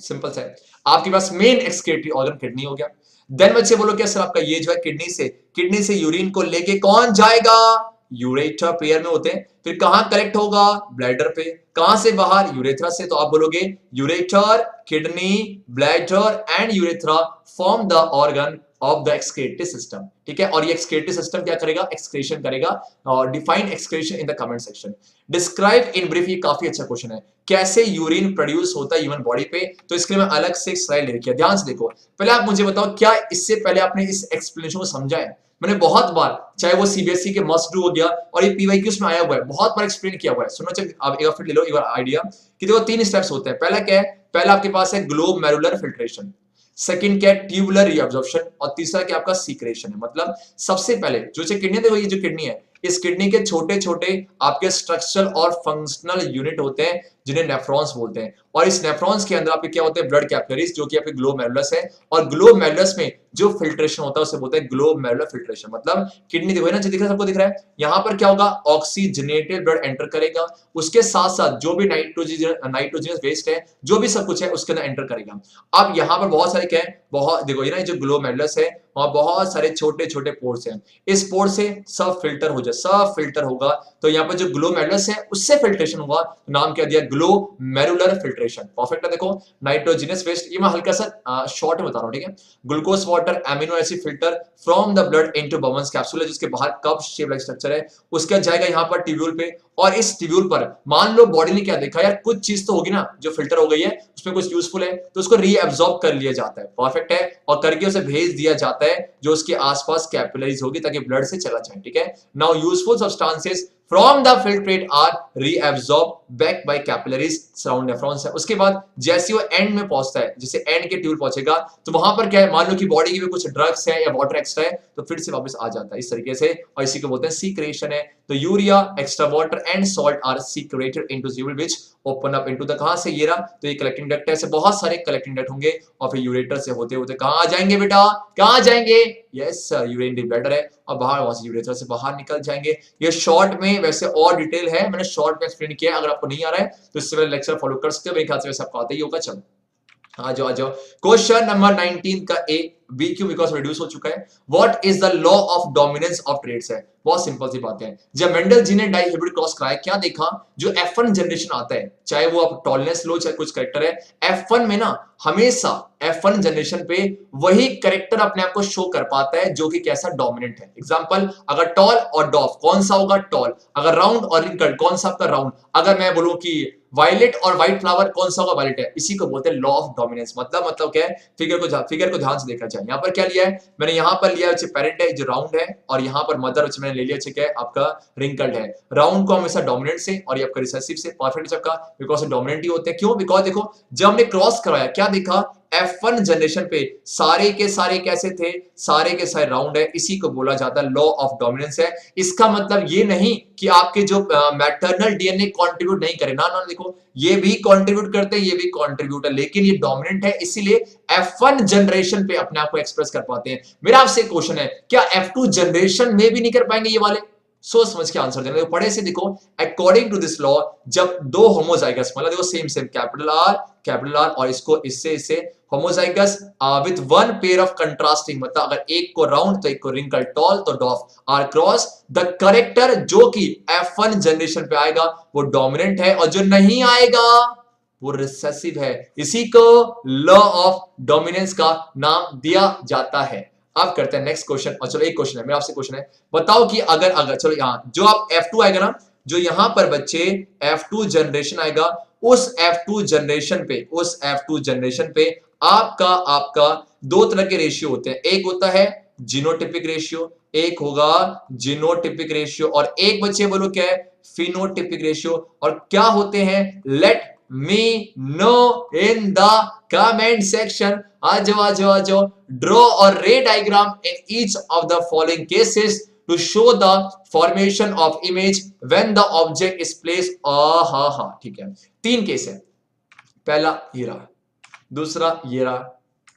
सिंपल है। आपके पास मेन एक्सक्रीटरी ऑर्गन किडनी हो गया। देन बच्चे बोलो क्या सर, आपका ये जो है किडनी से यूरिन को लेके कौन जाएगा, यूरेथ्रा पेयर में होते हैं। फिर कहां कलेक्ट होगा, ब्लैडर पे। कहां से बाहर, यूरेथ्रा से। तो आप बोलोगे ureter, kidney, bladder and urethra form the organ of the excretory system, ठीक है। और ये एक्सक्रीटरी सिस्टम क्या करेगा, एक्सक्रीशन करेगा। और define excretion in the comment section. Describe in brief, ये काफी अच्छा क्वेश्चन है, कैसे यूरिन प्रोड्यूस होता है ह्यूमन बॉडी पे। तो इसके लिए मैं अलग से एक स्लाइड लेके आया, ध्यान से देखो। पहले आप मुझे बताओ, क्या इससे पहले आपने इस एक्सप्लेनेशन को समझा है। मैंने बहुत बार, चाहे वो सीबीएसई के मस्ट डू हो गया, और ये पीवाईक्यूज में आया हुआ है, बहुत बार एक्सप्लेन किया हुआ है। सुनो, आप एक बार फिर ले लो एक बार आइडिया कि देखो 3 स्टेप्स होते हैं। पहला क्या है, पहला आपके पास है ग्लोमेरुलर फिल्ट्रेशन, सेकंड क्या है, ट्यूबुलर रीअब्जॉर्प्शन, और तीसरा क्या आपका सीक्रेशन है। मतलब सबसे पहले जो किडनी, देखो ये जो किडनी है, इस किडनी के छोटे छोटे आपके स्ट्रक्चरल और फंक्शनल यूनिट होते हैं, जिन्हें नेफ्रॉन्स बोलते हैं। और इस नेफ्रॉन्स के अंदर आपके क्या होते हैं, ब्लड कैपिलरीज, जो कि आपके ग्लोमेरुलस है। और ग्लोमेरुलस में जो फिल्ट्रेशन होता है उसे बोलते हैं ग्लोमेरुलर फिल्ट्रेशन। मतलब किडनी देखो ना, जो दिख रहा है, सबको दिख रहा है, यहां पर क्या होगा, ऑक्सीजनेटेड ब्लड एंटर करेगा, उसके साथ साथ जो भी नाइट्रोजनस वेस्ट है, जो भी सब कुछ है, उसके अंदर एंटर करेगा। अब यहां पर बहुत सारे क्या है, बहुत देखो, ये ना जो ग्लोमेरुलस है वहां बहुत सारे छोटे छोटे पोर्स हैं, इस पोर से सब फिल्टर हो जाए, सब फिल्टर होगा। तो यहाँ पर जो ग्लोमेरुलस है उससे फिल्ट्रेशन होगा, तो नाम क्या दिया, ग्लोमेरुलर फिल्ट्रेशन। परफेक्ट है। देखो नाइट्रोजनस वेस्ट, ये मैं हल्का सा शॉर्ट में बता रहा हूं, ठीक है। Glucose water amino acid filter from the blood into bubbles capsule है, जिसके बाहर कप शेप लाइक स्ट्रक्चर है, उसका जाएगा यहाँ पर ट्यूब्यूल पे। और इस ट्यूब्यूल पर मान लो बॉडी ने क्या देखा, यार कुछ चीज तो होगी ना जो फिल्टर हो गई है, उसमें कुछ यूजफुल है, तो उसको रीअब्सॉर्ब कर लिया जाता है। परफेक्ट है। और करके उसे भेज दिया जाता है जो उसके आसपास कैपिलरीज होगी, ताकि ब्लड से चला जाए, ठीक है। Now useful substances from the filtrate are reabsorb back by capillaries surround nephrons है। उसके बाद जैसे वो एंड में पहुंचता है, जैसे एंड के ट्यूब पहुंचेगा, तो वहां पर क्या है, मान लो कि बॉडी की भी कुछ ड्रग्स है या वाटर एक्स्ट्रा है, तो फिर से वापस आ जाता है इस तरीके से, और इसी को बोलते हैं सीक्रेशन है। तो urea, extra water and salt are secreted into tubule which open up into the, कहां से, ये रहा, तो ये कलेक्टिंग डक्ट है। ऐसे बहुत सारे कलेक्टिंग डक्ट होंगे, और फिर यूरेटर से होते होते कहां आ जाएंगे बेटा, कहां जाएंगे, यस यूरिन ब्लैडर है, और बाहर वहां से यूरेटर से बाहर निकल जाएंगे। ये शॉर्ट में, वैसे और डिटेल है, मैंने शॉर्ट में एक्सप्लेन किया है, अगर आपको नहीं आ रहा है तो इससे पहले लेक्चर फॉलो कर सकते हो, मेरे ख्याल से वैसे आपको आता ही होगा। चलो आ जाओ। क्वेश्चन नंबर 19 का ए, बी क्यों, बिकॉज रिड्यूस हो चुका है। What is the law of dominance of traits है, बहुत सिंपल सी बात है। जब मेंडल जी ने डाई हाइब्रिड क्रॉस कराया, क्या देखा, जो F1 जनरेशन आता है, चाहे वो आप टॉलनेस लो चाहे कुछ करेक्टर है, F1 में ना हमेशा F1 जनरेशन पे वही करेक्टर अपने आप को शो कर पाता है जो कि कैसा डोमिनेंट है। एग्जांपल, अगर टॉल और डॉफ, कौन सा होगा, टॉल। अगर राउंड और रिंकल्ड, कौन सा आपका राउंड। अगर मैं बोलूं कि वायलेट और व्हाइट फ्लावर, कौन सा होगा, वायलेट है। इसी को बोलते हैं लॉ ऑफ डोमिनेंस। मतलब क्या है, फिगर को ध्यान से देखा जाए। यहाँ पर क्या लिया है मैंने, यहाँ पर लिया पेरेंट है जो राउंड है, और यहाँ पर मदर मैंने ले लिया क्या है, आपका रिंकल्ड है। राउंड को हमेशा डोमिनेंट से, और ये आपका रिसेसिव से। परफेक्ट सबका, बिकॉज डोमिनेंट ही होते हैं। क्यों, बिकॉज देखो जब हमने क्रॉस करवाया, क्या देखा, F1 जनरेशन पे सारे के सारे कैसे थे, सारे के सारे राउंड है। इसी को बोला जाता है लॉ ऑफ डोमिनेंस है। इसका मतलब ये नहीं कि आपके जो मैटरनल डीएनए कंट्रीब्यूट नहीं करे, ना ना, देखो ये भी कंट्रीब्यूट करते हैं, ये भी कंट्रीब्यूट है, लेकिन ये डोमिनेंट है, इसीलिए F1 जनरेशन पे अपने आप को एक्सप्रेस कर पाते हैं। मेरा आपसे क्वेश्चन है, क्या F2 जनरेशन में भी नहीं कर पाएंगे ये वाले? सोच समझ के आंसर देना। पढ़े से देखो, अकॉर्डिंग टू दिस लॉ, जब दो होमोजाइगस, मतलब देखो सेम कैपिटल आर और इसको इससे homozygous with one pair of contrasting, मतलब अगर एक को राउंड तो एक को रिंकल, टॉल तो डॉफ, आर क्रॉस, द करेक्टर जो कि F1 जनरेशन पे आएगा वो डोमिनेंट है, और जो नहीं आएगा वो रिसेसिव है। इसी को लॉ ऑफ डोमिनेंस का नाम दिया जाता है। अब करते हैं नेक्स्ट क्वेश्चन। और चलो एक क्वेश्चन है, मेरा आपसे क्वेश्चन है, बताओ कि अगर चलो यहां जो आप F2 आएगा ना, जो यहां पर बच्चे F2 जनरेशन आएगा, उस F2 जनरेशन पे आपका दो तरह के रेशियो होते हैं। एक होता है जीनोटिपिक रेशियो, एक होगा जीनोटिपिक रेशियो, और एक बच्चे बोलो क्या है, फिनोटिपिक रेशियो। और क्या होते हैं, let me know in the comment section. आ जाओ। ड्रॉ और ray diagram in each of the following cases to show the formation of image when the object is placed. ठीक है, तीन केस है। पहला ये रहा, दूसरा ये रहा,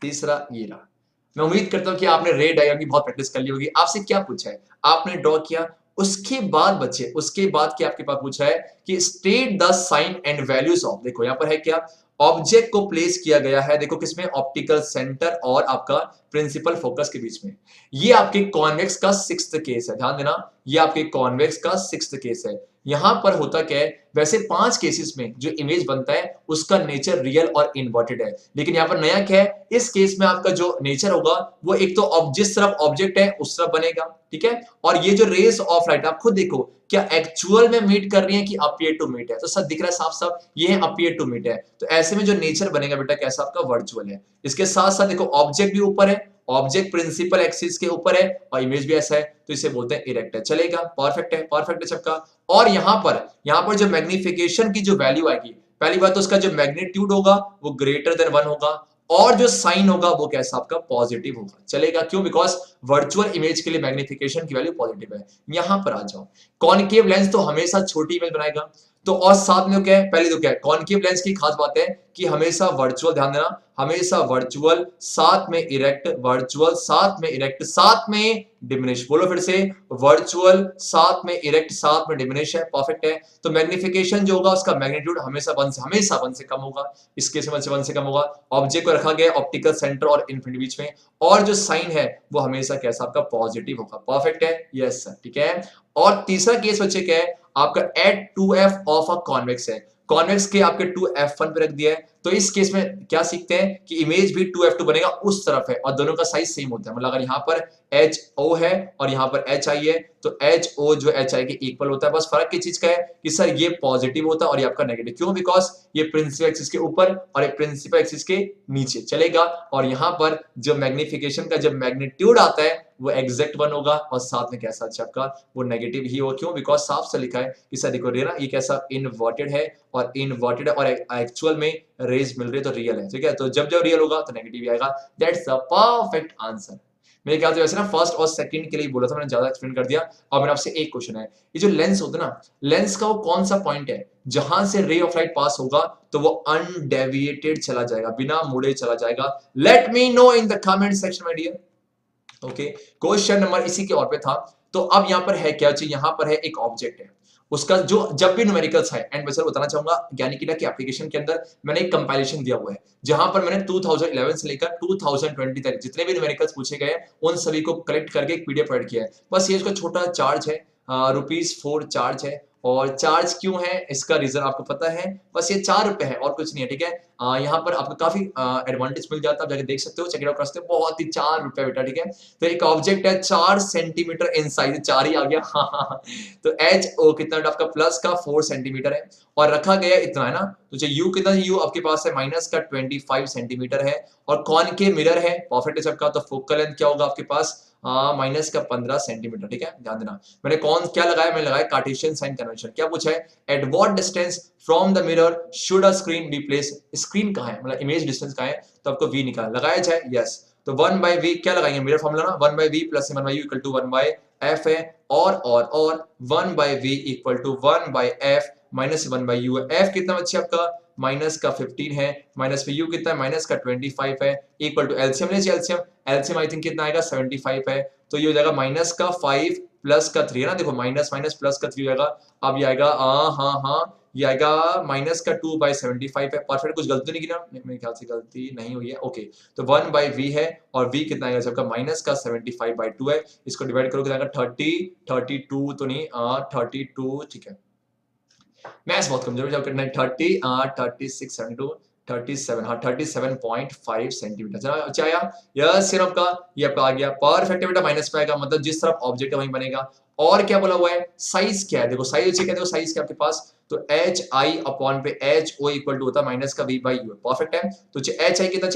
तीसरा ये रहा। मैं उम्मीद करता हूं कि आपने रे डायग्राम की बहुत प्रैक्टिस कर ली होगी। आपसे क्या पूछा है, आपने ड्रॉ किया, उसके बाद बच्चे, उसके बाद क्या आपके पास पूछा है कि state the sign and values of, देखो यहां पर है क्या, ऑब्जेक्ट को प्लेस किया गया है, देखो किसमें, ऑप्टिकल सेंटर और आपका प्रिंसिपल फोकस के बीच में। ये आपके कॉन्वेक्स का 6th केस है, ध्यान देना, ये आपके कॉन्वेक्स का 6th केस है। यहां पर होता क्या है, वैसे 5 केसेस में जो इमेज बनता है उसका नेचर रियल और इन्वर्टेड है, लेकिन यहां पर नया क्या है, इस केस में आपका जो नेचर होगा वो एक तो जिस तरफ ऑब्जेक्ट है उस तरफ बनेगा, ठीक है। और ये जो रेस ऑफ लाइट, आप खुद देखो क्या एक्चुअल में मीट कर रही है कि अपीयर टू मीट है, तो सब दिख रहा है साफ साफ, ये है अपीयर टू मीट है। तो ऐसे में जो नेचर बनेगा बेटा कैसा, आपका वर्चुअल है। इसके साथ साथ देखो ऑब्जेक्ट भी ऊपर है, ऑब्जेक्ट प्रिंसिपल एक्सिस के ऊपर है, और इमेज भी ऐसा है, तो इसे बोलते हैं इरेक्ट है। चलेगा, परफेक्ट है सबका। और यहां पर जो मैग्निफिकेशन की जो वैल्यू आएगी, पहली बात तो उसका जो मैग्नीट्यूड होगा वो ग्रेटर देन 1 होगा, और जो साइन होगा वो कैसा, आपका पॉजिटिव होगा। चलेगा, क्यों, बिकॉज वर्चुअल इमेज के लिए मैग्निफिकेशन की वैल्यू पॉजिटिव है। यहां पर आ जाओ, कॉनकेव लेंस तो हमेशा छोटी इमेज बनाएगा, तो और साथ में क्या है, पहले तो क्या है, कॉनकेव लेंस की खास बात है कि हमेशा वर्चुअल, ध्यान देना, हमेशा वर्चुअल साथ में इरेक्ट, वर्चुअल साथ में इरेक्ट साथ में डिमिनिश। बोलो फिर से, वर्चुअल साथ में इरेक्ट साथ में डिमिनिश है, परफेक्ट है। तो मैग्निफिकेशन जो होगा उसका मैग्नीट्यूड हमेशा 1 से कम होगा, इस केस में 1 से कम होगा। ऑब्जेक्ट को रखा गया ऑप्टिकल सेंटर और इन्फिनिटी बीच में, और जो साइन है वो हमेशा कैसा आपका पॉजिटिव होगा, परफेक्ट है, यस सर, ठीक है। और तीसरा केस बच्चे क्या है आपका, at 2f of a convex है, कॉन्वेक्स के आपके 2f1 पे रख दिया है। तो इस केस में क्या सीखते हैं कि इमेज भी 2f2 बनेगा उस तरफ है और दोनों का साइज सेम होता है। मतलब अगर यहाँ पर HO है और यहाँ पर HI है तो HO जो HI के इक्वल होता है। बस फर्क किस चीज का है कि सर ये पॉजिटिव होता है और ये आपका नेगेटिव। क्यों? बिकॉज ये प्रिंसिपल एक्सिस के ऊपर और एक प्रिंसिपल एक्सिस के नीचे चलेगा, और यहाँ पर जो मैग्निफिकेशन का जब मैग्नीट्यूड आता है वो एग्जैक्ट 1 होगा और साथ में कैसा अच्छा आपका वो नेगेटिव ही होगा। क्यों? बिकॉज साफ से लिखा है कि सर देखो ना ये कैसा इनवर्टेड है और इनवर्टेड है और एक्चुअल में रेज मिल रही है तो रियल है, ठीक है। तो जब जब रियल होगा तो नेगेटिव ही आएगा। That's the perfect answer. मेरे ख्याल से वैसे ना फर्स्ट और सेकंड के लिए बोला था मैंने, ज्यादा एक्सप्लेन कर दिया। और मेरा आपसे एक क्वेश्चन है, ये जो लेंस होता है ना, लेंस का वो कौन सा पॉइंट है जहां से रे ऑफ लाइट पास होगा तो वो अनडेविएटेड चला जाएगा, बिना मुड़े चला जाएगा? Let me know in the comment section my dear. Okay, question number इसी के और पे था। तो अब यहां पर है क्या चीज, यहां पर है एक ऑब्जेक्ट है, उसका जो जब भी न्यूमेरिकल्स है, एंड मैं बताना चाहूंगा ज्ञानिकीडा की एप्लीकेशन के अंदर मैंने एक कंपाइलेशन दिया हुआ है जहां पर मैंने 2011 से लेकर 2020 तक जितने भी न्यूमेरिकल्स पूछे गए उन सभी को कलेक्ट करके एक पीडीएफ प्रोवाइड किया है। बस ये इसका छोटा चार्ज है, ₹4 चार्ज है। और चार्ज क्यों है इसका रीजन आपको पता है, बस ये ₹4 है और कुछ नहीं है, ठीक है। यहाँ पर आपको काफी एडवांटेज मिल जाता है, आप जाके देख सकते हो, चेक इट आउट कर सकते हो, बहुत ही ₹4 बेटा, ठीक है। तो एक ऑब्जेक्ट है 4 सेंटीमीटर इन साइज, 4 ही आ गया, हाँ। तो HO कितना आपका प्लस का 4 सेंटीमीटर है और रखा गया इतना है ना। तो U कितना, U आपके पास है माइनस का 25 सेंटीमीटर है और कौन के मिरर है, परफेक्ट है सबका। तो फोकल लेंथ क्या होगा आपके पास, माइनस का 15 सेंटीमीटर, ठीक है। ध्यान देना मैंने कौन क्या लगाया, मैंने लगाया कार्टेशियन साइन कन्वेंशन। क्या पूछा है, at what distance from the mirror should a screen be placed, screen कहां है, मतलब इमेज डिस्टेंस कहां है, तो आपको V निकाल लगाया जाए, यस। तो 1/V क्या लगाएंगे, मिरर फॉर्मूला ना, 1/V plus 1/U equal to 1/F है, और 1/V equal to 1/F minus 1/U है। F कितना बच्चे आपका माइनस का 15 है, माइनस में U कितना है माइनस का 25 है, इक्वल टू एलसीएम लीजिए, एलसीएम आई थिंक कितना आएगा 75 है। तो ये हो जाएगा माइनस का 5 प्लस का 3 है ना, देखो माइनस माइनस प्लस का 3 हो जाएगा। अब ये आएगा हाँ ये आएगा माइनस का 2/75 है, परफेक्ट। कुछ गलती नहीं की ना, मेरे ख्याल से गलती नहीं हुई है, ओके। तो 1/V है और V कितना आएगा सबका माइनस का 75/2 है। इसको डिवाइड करोगे आएगा 30, 32 तो नहीं 32, ठीक है। मैथ्स बहुत कमजोर जब करना है। 30 36 72 37, हाँ 37.5 सेंटीमीटर। चलो अच्छा आया, यस सिर्फ आपका ये आपका आ गया, परफेक्ट बेटा। माइनस पे आएगा, मतलब जिस तरफ ऑब्जेक्ट है वहीं बनेगा। और क्या बोला हुआ है, साइज क्या है, देखो साइज अच्छे कहते हो, साइज क्या आपके पास, तो HI अपॉन पे HO इक्वल टू होता है माइनस का V/U, परफेक्ट है। तो HI कितना,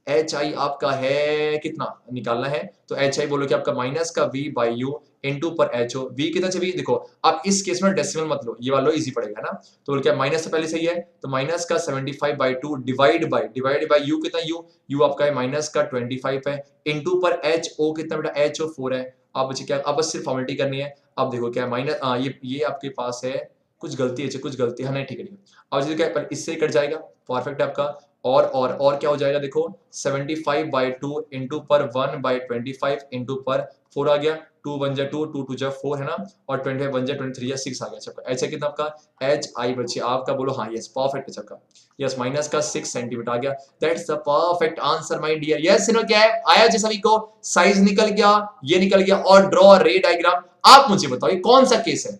HI आपका है कितना निकालना है, तो HI बोलो कि आपका माइनस का V/U इनटू पर HO, V कितना चाहिए देखो। अब इस केस में डेसिमल मत लो, ये वाला इजी पड़ेगा ना। तो क्या माइनस तो पहले सही है, तो माइनस का 75/2 डिवाइड बाय U कितना, U आपका है माइनस का 25 है, इनटू पर HO कितना बेटा, HO 4 है। अब बच्चे क्या, अब बस सिर्फ फॉर्मेलिटी करनी है। अब देखो क्या माइनस ये आपके पास है, कुछ गलती है, कुछ गलती है, नहीं ठीक है। अब क्या है, इससे ही कट जाएगा, परफेक्ट है आपका। और क्या हो जाएगा देखो, 75/2 इंटू पर 1/25 इंटू पर 4 आ गया, 2 1 जा 2, 2 2 जा 4 है ना, और 25 1 जा 23 जा 6 आ गया सबका। ऐसे कितना आपका HI बच्चे आपका, बोलो हाँ यस परफेक्ट है सबका, यस माइनस का 6 सेंटीमीटर आ गया। That's the perfect answer my dear. Yes इन्हों क्या है आया जी सभी को, साइज निकल गया, ये निकल गया, और ड्रॉ रे डायग्राम। आप मुझे बताओ ये कौन सा केस है,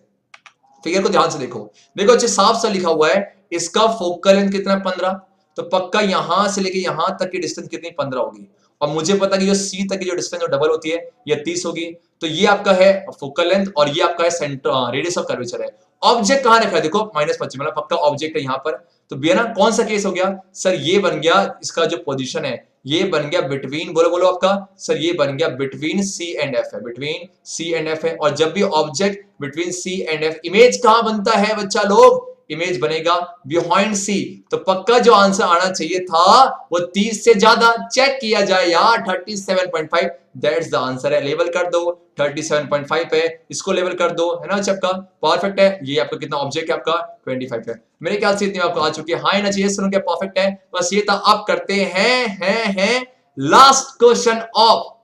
फिगर को ध्यान से देखो, देखो अच्छे साफ सा लिखा हुआ है, इसका फोकल लेंथ कितना है 15, तो पक्का यहां से लेके यहां तक की डिस्टेंस कितनी 15 होगी। और मुझे पता कि जो C तक की जो डिस्टेंस जो डबल होती है ये 30 होगी। तो ये आपका है फोकल लेंथ और ये आपका है सेंटर रेडियस ऑफ कर्वेचर है। ऑब्जेक्ट कहां रखा है देखो -25, मतलब पक्का ऑब्जेक्ट है यहां पर। तो बिया ना कौन सा केस हो गया सर, ये बन गया इसका जो पोजीशन है ये बन गया बिटवीन, बोलो आपका सर ये बन गया बिटवीन C एंड F है, बिटवीन C एंड F है। और जब भी object between C and F, image कहां बनता है बच्चा लोग, इमेज बनेगा बिहाइंड सी। तो पक्का जो आंसर आना चाहिए था वो 30 से ज्यादा। चेक किया जाए यार, 37.5 दैट्स द आंसर है। लेवल कर दो, 37.5 है, इसको लेवल कर दो, है ना सबका परफेक्ट है। ये आपका कितना ऑब्जेक्ट है आपका 25 है। मेरे ख्याल से इतनी आपको आ चुकी है। हाँ या ना चाहिए सुनो, क्या परफेक्ट है। बस ये था। अब करते हैं last question of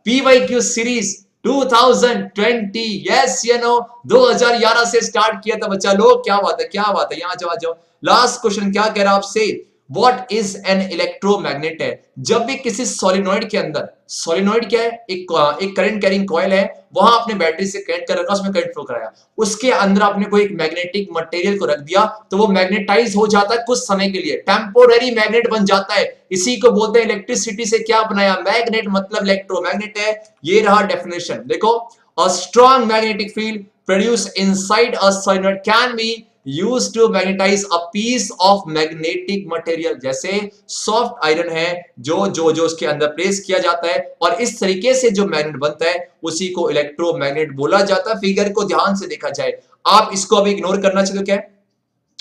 PYQ series 2020। Yes you know 2011 से स्टार्ट किया था बच्चा लोग। क्या बात है, क्या बात है। यहां जाओ। लास्ट क्वेश्चन क्या कह रहा है आपसे, व्हाट इज एन इलेक्ट्रोमैग्नेट है। जब भी किसी सोलिनॉइड के अंदर, सोलिनॉइड क्या है, एक करंट कैरिंग कॉइल है, वहां आपने बैटरी से कनेक्ट कर रखा, उसमें करंट फ्लो कराया, उसके अंदर आपने कोई एक मैग्नेटिक मटेरियल को रख दिया तो वो मैग्नेटाइज हो जाता है कुछ समय के लिए, टेम्पोररी मैग्नेट बन जाता है। इसी को बोलते हैं इलेक्ट्रिसिटी से क्या बनाया, मैग्नेट, मतलब इलेक्ट्रोमैग्नेट है। ये रहा डेफिनेशन। देखो, a strong magnetic field produce inside a solenoid can be used to magnetize a piece of magnetic material। जैसे सॉफ्ट आयरन है जो उसके अंदर प्लेस किया जाता है और इस तरीके से जो मैग्नेट बनता है उसी को इलेक्ट्रोमैग्नेट बोला जाता है। फिगर को ध्यान से देखा जाए, आप इसको अभी इग्नोर करना चाहिए। तो क्या है,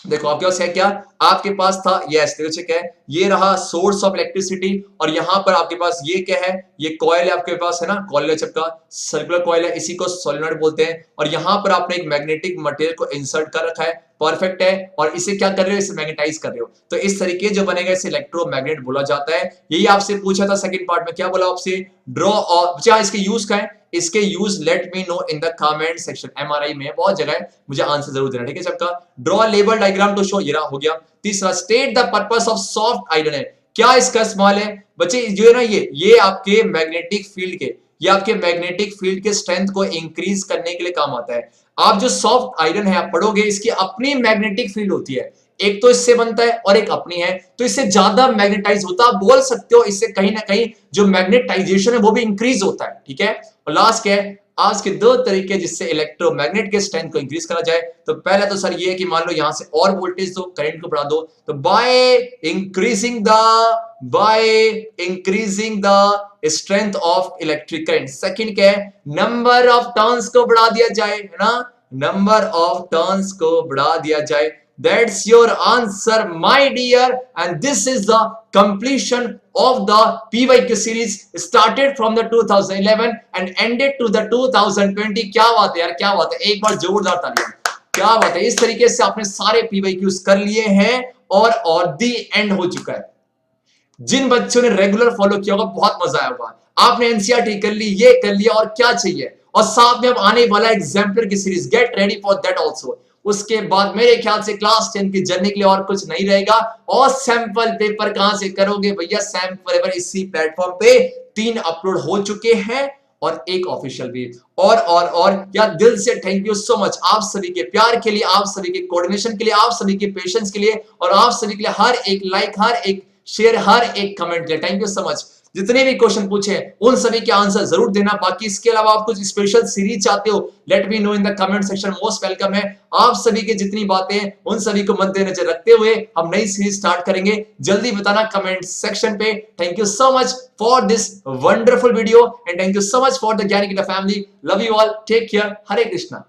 देखो आपके पास है क्या, आपके पास था यस, देखो क्या है, ये रहा सोर्स ऑफ इलेक्ट्रिसिटी और यहां पर आपके पास ये क्या है, ये कॉइल है आपके पास, है ना, कॉइल का सर्कुलर कॉइल है, इसी को सोलिनॉइड बोलते हैं। और यहां पर आपने एक मैग्नेटिक मटेरियल को इंसर्ट कर रखा है, परफेक्ट है, और इसे क्या कर रहे हो, इसे मैग्नेटाइज कर रहे हो। तो इस तरीके जो बनेगा इसे इलेक्ट्रोमैग्नेट बोला जाता है। यही आपसे पूछा था सेकंड पार्ट में, क्या बोला आपसे, ड्रॉ और इसके यूज का है, इसके use late me know in the comment section. MRI में बहुत जगह है, मुझे आंसर जरूर देना, ठीक है सबका। Draw label diagram to show, ये रहा, हो गया। तीसरा, state the purpose of soft iron है, क्या इसका इस्तेमाल है बच्चे, जो है ना ये आपके मैग्नेटिक फील्ड के, ये आपके मैग्नेटिक फील्ड के स्ट्रेंथ को इंक्रीज करने के लिए काम आता है। आप जो सॉफ्ट आयरन है आप पढ़ोगे, इसकी अपनी मैग्नेटिक फील्ड होती है, एक तो इससे बनता है और एक अपनी है, तो इससे ज्यादा मैग्नेटाइज होता है। आप बोल सकते हो इससे कहीं ना कहीं जो मैग्नेटाइजेशन है वो भी इंक्रीज होता है, ठीक है। और लास्ट क्या है, आज के दो तरीके जिससे इलेक्ट्रोमैग्नेट के स्ट्रेंथ को इंक्रीज करा जाए। तो पहला तो सर ये है कि मान लो यहां से और वोल्टेज दो, करंट को बढ़ा दो, तो by increasing the strength of electric current. Second क्या है, नंबर ऑफ टर्न्स को बढ़ा दिया जाए, है ना, नंबर ऑफ टर्न्स को बढ़ा दिया जाए। That's your answer, my dear, and this is the completion of the PYQ series started from the 2011 and ended to the 2020। क्या बात है यार, क्या बात है, एक बार जोरदार तालियां, क्या बात है। इस तरीके से आपने सारे PYQs कर लिए हैं और दी एंड हो चुका है। जिन बच्चों ने रेगुलर फॉलो किया होगा बहुत मजा आया होगा। आपने NCERT कर ली, ये कर लिया, और क्या चाहिए, और साथ में अब आने वाला एग्जाम्पलर की series, get ready for that also. उसके बाद मेरे ख्याल से क्लास 10 की जर्नी के लिए और कुछ नहीं रहेगा। और सैंपल पेपर कहां से करोगे भैया, सैंपल पेपर इसी प्लेटफॉर्म पे 3 अपलोड हो चुके हैं और एक ऑफिशियल भी। और यार दिल से थैंक यू सो मच आप सभी के प्यार के लिए, आप सभी के कोऑर्डिनेशन के लिए, आप सभी के पेशेंस के लिए, और आप सभी के लिए हर एक लाइक, हर एक शेयर, हर एक कमेंट के लिए थैंक यू सो मच। जितने भी क्वेश्चन पूछे उन सभी के आंसर जरूर देना। बाकी इसके अलावा आप कुछ स्पेशल सीरीज चाहते हो, let me know in the comment section, most welcome है। आप सभी की जितनी बातें उन सभी को मद्देनजर रखते हुए हम नई सीरीज स्टार्ट करेंगे, जल्दी बताना कमेंट सेक्शन पे। Thank you so much for this wonderful video and thank you so much for the ज्ञानिकीटा family. Love you all, take care, Hare Krishna.